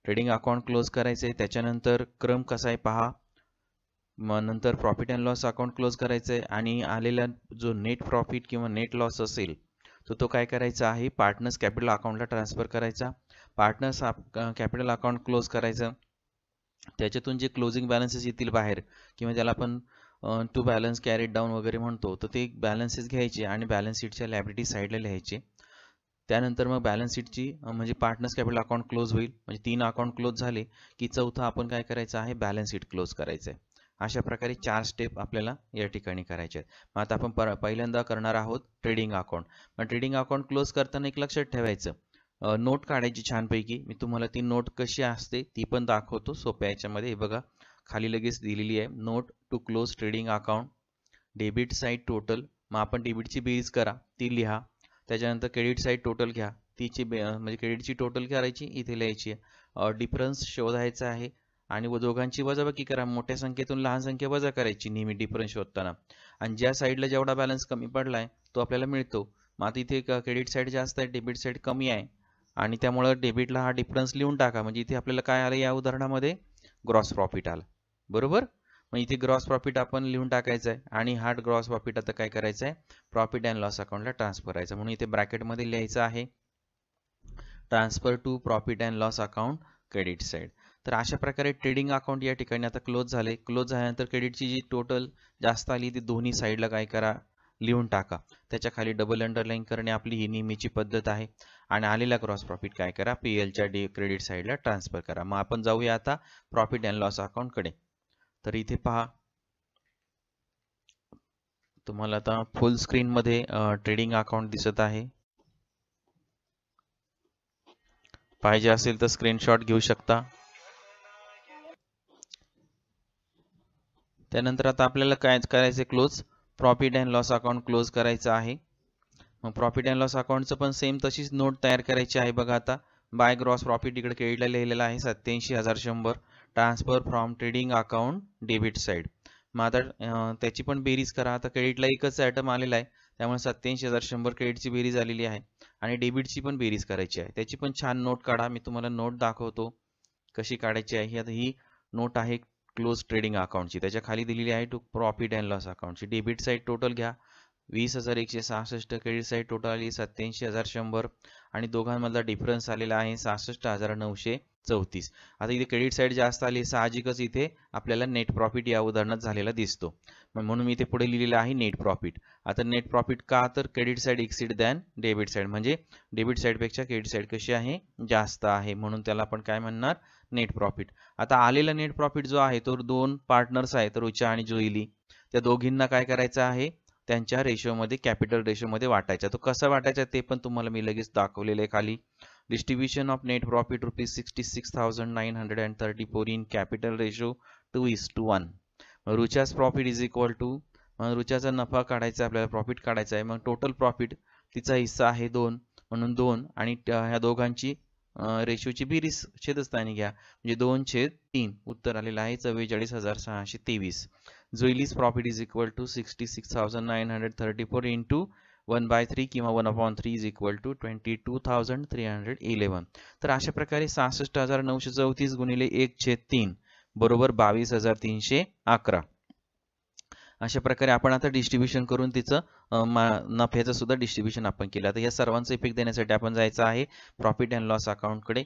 ट्रेडिंग अकाउंट क्लोज करायचं आहे. त्याच्यानंतर क्रम कसा आहे पहा. मग नंतर profit and loss account close करायचं आहे आणि आलेला जो नेट प्रॉफिट किंवा नेट लॉस असेल तो काय करायचा आहे? पार्टनर्स कॅपिटल अकाउंटला ट्रान्सफर करायचा. पार्टनर्स कॅपिटल अकाउंट क्लोज करायचं. त्याच्यातून जे क्लोजिंग बॅलन्सेस येतील बाहेर किंवा ज्याला आपण टू बॅलन्स कॅरीड डाऊन वगैरे म्हणतो, तर ते बॅलन्सेस घ्यायचे आणि बॅलन्स शीटच्या लायबिलिटी साईडला लिहायचे. त्यानंतर मग बॅलन्स शीटची म्हणजे पार्टनर्स कॅपिटल अकाउंट क्लोज होईल. म्हणजे 3 अकाउंट क्लोज झाले की चौथा आपण काय करायचं आहे? बॅलन्स शीट क्लोज करायचं आहे. अशा प्रकारे 4 स्टेप आपल्याला या ठिकाणी करायचे आहेत. मग आता आपण पहिल्यांदा करणार आहोत ट्रेडिंग अकाउंट. मग ट्रेडिंग अकाउंट क्लोज करताना एक लक्षात ठेवायचं, नोट काढायची छानपैकी. मी तुम्हाला ती नोट कशी असते ती पण दाखवतो सोप्या याच्यामध्ये. हे बघा, खाली लगेच दिलेली आहे note to close trading account, debit side total. मग आपण डेबिटची बेरीज करा ती लिहा. त्याच्यानंतर क्रेडिट साईड टोटल घ्या तिची म्हणजे क्रेडिटची टोटल करायची, इथे लिहायची आहे, डिफरन्स शोधायचा आहे आणि दोघांची वजाबाकी करा. मोठ्या संख्येतून लहान संख्या वजा करायची नेहमी डिफरन्स शोधताना, आणि ज्या साईडला जेवढा बॅलन्स कमी पडलाय तो आपल्याला मिळतो. मग आता इथे क्रेडिट साईड जास्त आहे, डेबिट साईड कमी आहे, आणि त्यामुळे डेबिटला हा डिफरन्स लिहून टाका. म्हणजे इथे आपल्याला काय आलं या उदाहरणामध्ये, ग्रॉस प्रॉफिट आलं. बरोबर. मग इथे ग्रॉस प्रॉफिट आपण लिहून टाकायचं आहे, आणि हा ग्रॉस प्रॉफिट आता काय करायचं आहे, प्रॉफिट अँड लॉस अकाउंटला ट्रान्सफर करायचं. म्हणून इथे ब्रॅकेटमध्ये लिहायचं आहे transfer to profit and loss account credit side. तर अशा प्रकारे ट्रेडिंग अकाउंट या ठिकाणी आता क्लोज झाले. क्लोज झाल्यानंतर क्रेडिटची जी टोटल जास्त आली ती दोन्ही साईडला काय करा, लिहून टाका. त्याच्या खाली डबल अंडरलाईन करणे आपली ही नेहमीची पद्धत आहे. आणि आलेला क्रॉस प्रॉफिट काय करा, पीएलच्या क्रेडिट साईडला ट्रान्सफर करा. मग आपण जाऊया आता प्रॉफिट अँड लॉस अकाउंट कडे. तर इथे पहा, तुम्हाला आता फुल स्क्रीन मध्ये ट्रेडिंग अकाउंट दिसत आहे. पाहिजे असेल तर स्क्रीनशॉट घेऊ शकता. त्यानंतर आता आपल्याला काय करायचे, close profit and loss account close करायचं आहे. मग प्रॉफिट अँड लॉस अकाउंटचं पण सेम तशीच नोट तयार करायची आहे. बघा आता बाय ग्रॉस प्रॉफिट इकडे क्रेडिटला लिहिलेला आहे 87,100, transfer from trading account debit side. मग आता त्याची पण बेरीज करा. आता क्रेडिटला एकच आयटम आलेला आहे, त्यामुळे 87,100 क्रेडिटची बेरीज आलेली आहे, आणि डेबिटची पण बेरीज करायची आहे. त्याची पण छान नोट काढा. मी तुम्हाला नोट दाखवतो कशी काढायची आहे. आता ही नोट आहे क्लोज ट्रेडिंग अकाउंटची, त्याच्या खाली दिलेली आहे टू प्रॉफिट अँड लॉस अकाउंटची. डेबिट साईड टोटल घ्या 20,166, क्रेडिट साईड टोटल आली 87,100, आणि दोघांमधला डिफरन्स आलेला आहे 66,934. आता इथे क्रेडिट साईड जास्त आली, साहजिकच इथे आपल्याला नेट प्रॉफिट या उदाहरणात झालेला दिसतो. म्हणून मी इथे पुढे लिहिलेलं आहे नेट प्रॉफिट. आता नेट प्रॉफिट का, तर credit side exceed than debit side, म्हणजे डेबिट साईडपेक्षा क्रेडिट साईड कशी आहे, जास्त आहे, म्हणून त्याला आपण काय म्हणणार, नेट प्रॉफिट. आता आलेला नेट प्रॉफिट जो आहे तो दोन पार्टनर्स आहेत, रुचा आणि जुईली, त्या दोघींना काय करायचं आहे, त्यांच्या रेशोमध्ये, कॅपिटल रेशोमध्ये वाटायचा. तो कसा वाटायचा ते पण तुम्हाला मी लगेच दाखवलेलं आहे खाली. Distribution of net profit ₹66,934 in capital ratio 2:1. Rucha's profit is equal to, रुचाचा नफा काढायचा आपल्याला, प्रॉफिट काढायचा आहे. मग टोटल प्रॉफिट तिचा हिस्सा आहे 2, म्हणून 2, आणि ह्या दोघांची रेशोची बेरीज छेदस्थानी घ्या, म्हणजे 2/3. उत्तर आलेलं आहे 44,623. Juili's profit is equal to 66,934 into 1/3 किंवा 1/3 इज इक्वल टू 22,311. तर अशा प्रकारे 66,934 गुणिले 1/3 बरोबर 22,311. अशा प्रकारे आपण आता डिस्ट्रीब्युशन करून तिचं नफ्याचं सुद्धा डिस्ट्रीब्युशन आपण केलं. आता या सर्वांचा इफेक्ट देण्यासाठी आपण जायचं आहे प्रॉफिट अँड लॉस अकाउंट कडे.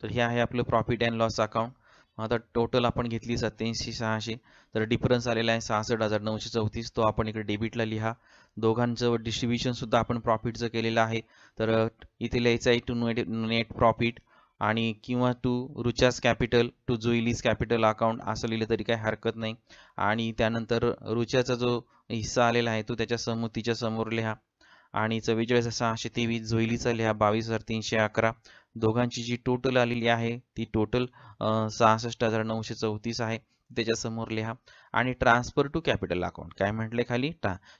तर हे आहे आपलं प्रॉफिट अँड लॉस अकाउंट. आता टोटल आपण घेतली 87,600, तर डिफरन्स आलेला आहे 66,934, तो आपण इकडे डेबिटला लिहा. दोघांचं डिस्ट्रीब्युशन सुद्धा आपण प्रॉफिटचं केलेलं आहे, तर इथे लिहायचं आहे टू नेट प्रॉफिट, आणि किंवा to Rucha's capital, to Juili's capital account असं लिहिलं तरी काही हरकत नाही. आणि त्यानंतर रुचाचा जो हिस्सा आलेला आहे तो त्याच्या समोर, तिच्या समोर लिहा, आणि 44,623 जुईलीचा लिहा 22,311. दोघांची जी टोटल आलेली आहे ती टोटल 66,934 आहे, त्याच्या समोर लिहा. आणि ट्रान्सफर टू कॅपिटल अकाउंट काय म्हटले खाली,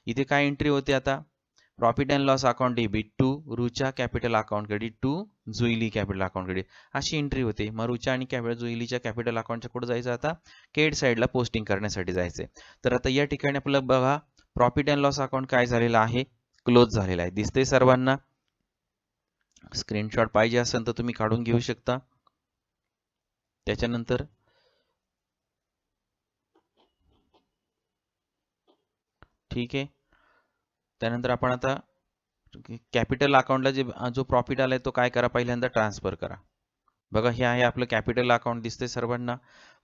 इथे काय एंट्री होते आता, profit and loss account debit to Rucha capital account credit to Juili capital account credit, अशी एंट्री होते. मग रुचा आणि जुईलीच्या कॅपिटल अकाउंटच्या कुठे जायचं, आता क्रेडिट साईडला पोस्टिंग करण्यासाठी जायचंय. तर आता या ठिकाणी आपलं बघा प्रॉफिट अँड लॉस अकाउंट काय झालेलं आहे, क्लोज झालेला आहे. दिसतंय सर्वांना. स्क्रीनशॉट पाहिजे असेल तर तुम्ही काढून घेऊ शकता. त्याच्यानंतर ठीक आहे, त्यानंतर आपण आता कॅपिटल अकाउंटला जो प्रॉफिट आलाय तो काय करा, पहिल्यांदा ट्रान्सफर करा. बघा हे आहे आपलं कॅपिटल अकाउंट, दिसतंय सर्वांना.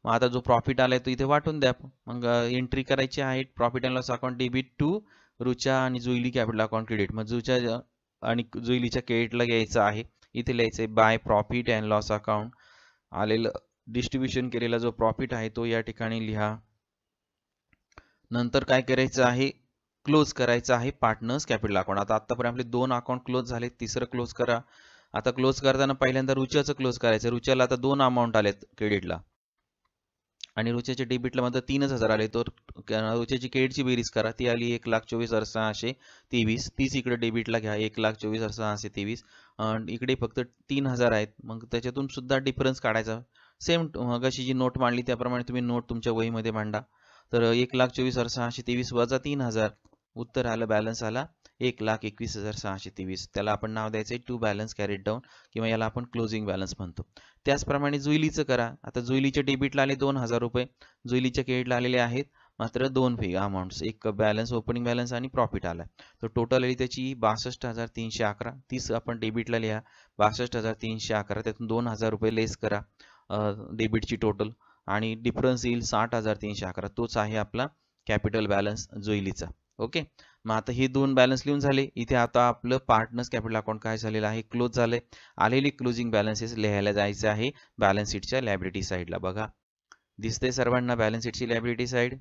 मग आता जो प्रॉफिट आलाय तो इथे वाटून द्या. मग एंट्री करायची आहे profit and loss account debit to Rucha आणि जुईली कॅपिटल अकाउंट क्रेडिट. मग रुचा आणि जुईलीच्या क्रेडिटला घ्यायचं आहे, इथे लिहायचंय by profit and loss account. आलेलं डिस्ट्रीब्युशन केलेला जो प्रॉफिट आहे तो या ठिकाणी लिहा. नंतर काय करायचं आहे, क्लोज करायचं आहे पार्टनर्स कॅपिटल अकाउंट. आता आतापर्यंत आपले 2 अकाउंट क्लोज झाले, तिसरं क्लोज करा. आता क्लोज करताना पहिल्यांदा रुचाचं क्लोज करायचं. रुचाला आता 2 अमाऊंट आलेत क्रेडिटला, आणि रोजच्या डेबिटला मात्र 3,000 आले, तर रोजची क्रेडिटची बेरीज करा, ती आली 1,24,623. तीच इकडे डेबिटला घ्या 1,24,623. इकडे फक्त 3,000 आहेत, मग त्याच्यातून सुद्धा डिफरन्स काढायचा. सेम मगाशी जी नोट मांडली त्याप्रमाणे तुम्ही नोट तुमच्या वहीमध्ये मांडा. तर 1,24,623 वजा 3,000, उत्तर आलं, बॅलन्स आला 1,21,623. त्याला आपण नाव द्यायचं टू बॅलन्स कॅरीड डाऊन, किंवा याला आपण क्लोजिंग बॅलन्स म्हणतो. त्याचप्रमाणे जुईलीचं करा. आता जुईलीच्या डेबिटला आले 2,000 रुपये, जुईलीच्या क्रेडिटला आलेले आहेत मात्र 2 अमाऊंट्स, एक बॅलन्स ओपनिंग बॅलन्स आणि प्रॉफिट आला. तर टोटल आली त्याची 62,311. तीच आपण डेबिटला लिहा 62,311, त्यातून 2,000 रुपये लेस करा डेबिटची टोटल, आणि डिफरन्स येईल 60,311. तोच आहे आपला कॅपिटल बॅलन्स जुईलीचा. ओके, मग आता हे दोन बॅलन्स लिहून झाले. इथे आता आपलं पार्टनर्स कॅपिटल अकाउंट काय झालेलं आहे, क्लोज झालंय. आलेली क्लोजिंग बॅलन्सेस लिहायला जायचं आहे बॅलन्स शीटच्या लायबिलिटी साईडला. बघा दिसते सर्वांना बॅलन्स शीटची लायबिलिटी साईड.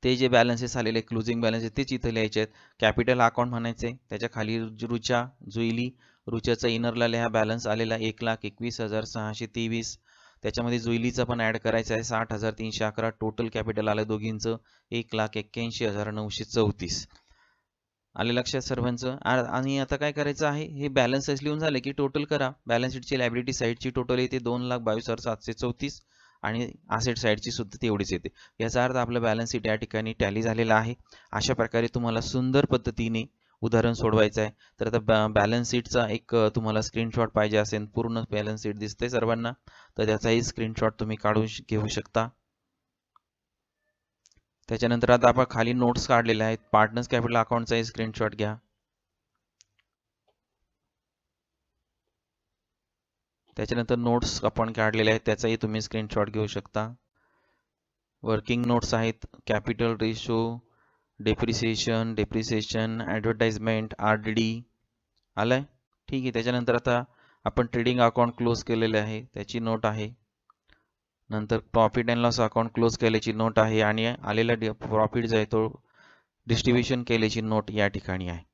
ते जे बॅलन्सेस आलेले क्लोजिंग बॅलन्सेस तेच इथे लिहायचे आहेत. कॅपिटल अकाउंट म्हणायचे, त्याच्या खाली रुचा जुईली, रुचाचा इनरला लिहा बॅलन्स आलेला 1,21,623. त्याच्यामध्ये जुईलीचा पण ऍड करायचा आहे 60,311. टोटल कॅपिटल आलं दोघींचं 1,81,934. आले लक्षात सर्वांचं. आणि आता काय करायचं आहे, हे बॅलन्सेस लिहून झाले की टोटल करा. बॅलन्स शीटची लायबिलिटी साईडची टोटल येते 2,22,734 आणि असेट साईडची सुद्धा तेवढीच येते. याचा अर्थ आपलं बॅलन्स शीट या ठिकाणी टॅली झालेला आहे. अशा प्रकारे तुम्हाला सुंदर पद्धतीने उदाहरण सोडवायचं आहे. तर आता बॅलन्स शीटचा एक तुम्हाला स्क्रीनशॉट पाहिजे असेल, पूर्ण बॅलन्स शीट दिसते सर्वांना, तर त्याचाही स्क्रीनशॉट तुम्ही काढून घेऊ शकता. त्याच्यानंतर आता आपण खाली नोट्स काढलेल्या आहेत, पार्टनर्स कॅपिटल अकाउंटचाही स्क्रीनशॉट घ्या. त्याच्यानंतर नोट्स आपण काढलेले आहेत त्याचाही तुम्ही स्क्रीनशॉट घेऊ शकता. वर्किंग नोट्स आहेत, capital ratio, depreciation, advertisement, RDD आलाय. ठीक आहे. त्याच्यानंतर आता आपण ट्रेडिंग अकाउंट क्लोज केलेले आहे त्याची नोट आहे. नंतर profit and loss account close केल्याची नोट आहे, आणि आलेला प्रॉफिट जो आहे तो डिस्ट्रीब्युशन केल्याची नोट या ठिकाणी आहे.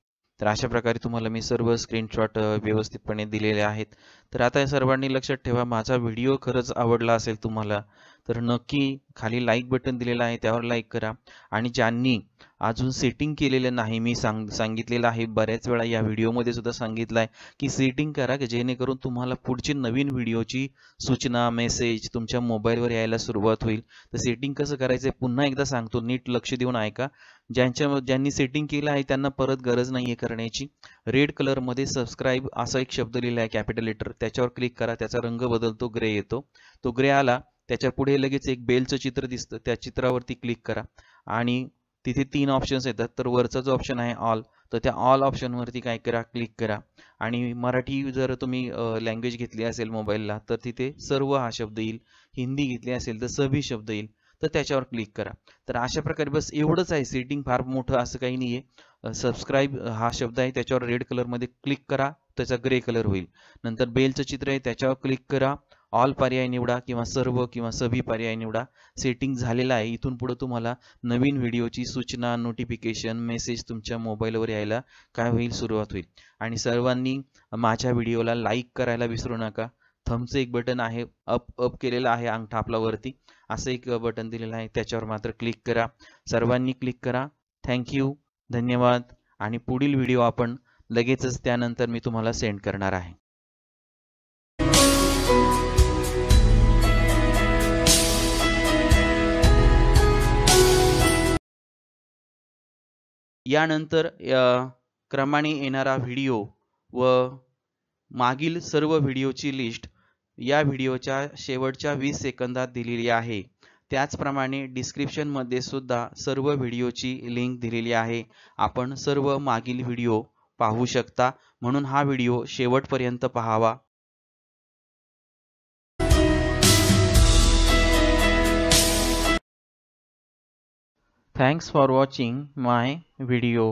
तर अशा प्रकारे तुम्हाला मी सर्व स्क्रीनशॉट व्यवस्थितपणे दिलेले आहेत. तर आता सर्वांनी लक्षात ठेवा, माझा व्हिडिओ खरंच आवडला असेल तुम्हाला तर नक्की खाली लाईक बटन दिलेलं आहे त्यावर लाईक करा. आणि ज्यांनी अजून सेटिंग केलेलं नाही, मी सांगितलेलं आहे बऱ्याच वेळा या व्हिडिओमध्ये सुद्धा सांगितलं आहे की सेटिंग करा, की जेणेकरून तुम्हाला पुढची नवीन व्हिडिओची सूचना मेसेज तुमच्या मोबाईलवर यायला सुरुवात होईल. तर सेटिंग कसं करायचं पुन्हा एकदा सांगतो, नीट लक्ष देऊन ऐका. ज्यांनी सेटिंग केलं आहे त्यांना परत गरज नाही आहे करण्याची. रेड कलरमध्ये सबस्क्राईब असा एक शब्द लिहिला आहे कॅपिटल लेटर, त्याच्यावर क्लिक करा, त्याचा रंग बदलतो, ग्रे येतो. तो ग्रे आला त्याच्या पुढे लगेच एक बेलचं चित्र दिसतं, त्या चित्रावरती क्लिक करा आणि तिथे 3 ऑप्शन्स येतात. तर वरचा जो ऑप्शन आहे ऑल, तर त्या ऑल ऑप्शनवरती काय करा, क्लिक करा. आणि मराठी जर तुम्ही लँग्वेज घेतली असेल मोबाईलला तर तिथे सर्व हा शब्द येईल, हिंदी घेतली असेल तर सभी शब्द येईल, तर त्याच्यावर क्लिक करा. तर अशा प्रकारे बस एवढंच आहे, सेटिंग फार मोठं असं काही नाही आहे. सबस्क्राईब हा शब्द आहे त्याच्यावर रेड कलरमध्ये क्लिक करा, त्याचा ग्रे कलर होईल. नंतर बेलचं चित्र आहे त्याच्यावर क्लिक करा, ऑल पर्याय निवडा किंवा सर्व किंवा सभी पर्याय निवडा. सेटिंग झालेला आहे. इथून पुढे तुम्हाला नवीन व्हिडिओची सूचना, नोटिफिकेशन, मेसेज तुमच्या मोबाईलवर यायला काय होईल, सुरुवात होईल. आणि सर्वांनी माझ्या व्हिडिओला लाईक करायला विसरू नका. थंबचं एक बटन आहे, अप केलेलं आहे अंगठा आपला वरती, असं एक बटन दिलेलं आहे त्याच्यावर मात्र क्लिक करा. सर्वांनी क्लिक करा. थँक्यू, धन्यवाद. आणि पुढील व्हिडिओ आपण लगेचच त्यानंतर मी तुम्हाला सेंड करणार आहे. यानंतर क्रमाने येणारा व्हिडिओ व मागील सर्व व्हिडिओची लिस्ट या व्हिडिओच्या शेवटच्या 20 सेकंदात दिलेली आहे. त्याचप्रमाणे डिस्क्रिप्शन मध्ये सुद्धा सर्व व्हिडिओची लिंक दिलेली आहे. आपण सर्व मागील व्हिडिओ पाहू शकता, म्हणून हा व्हिडिओ शेवटपर्यंत पाहावा. Thanks for watching my video.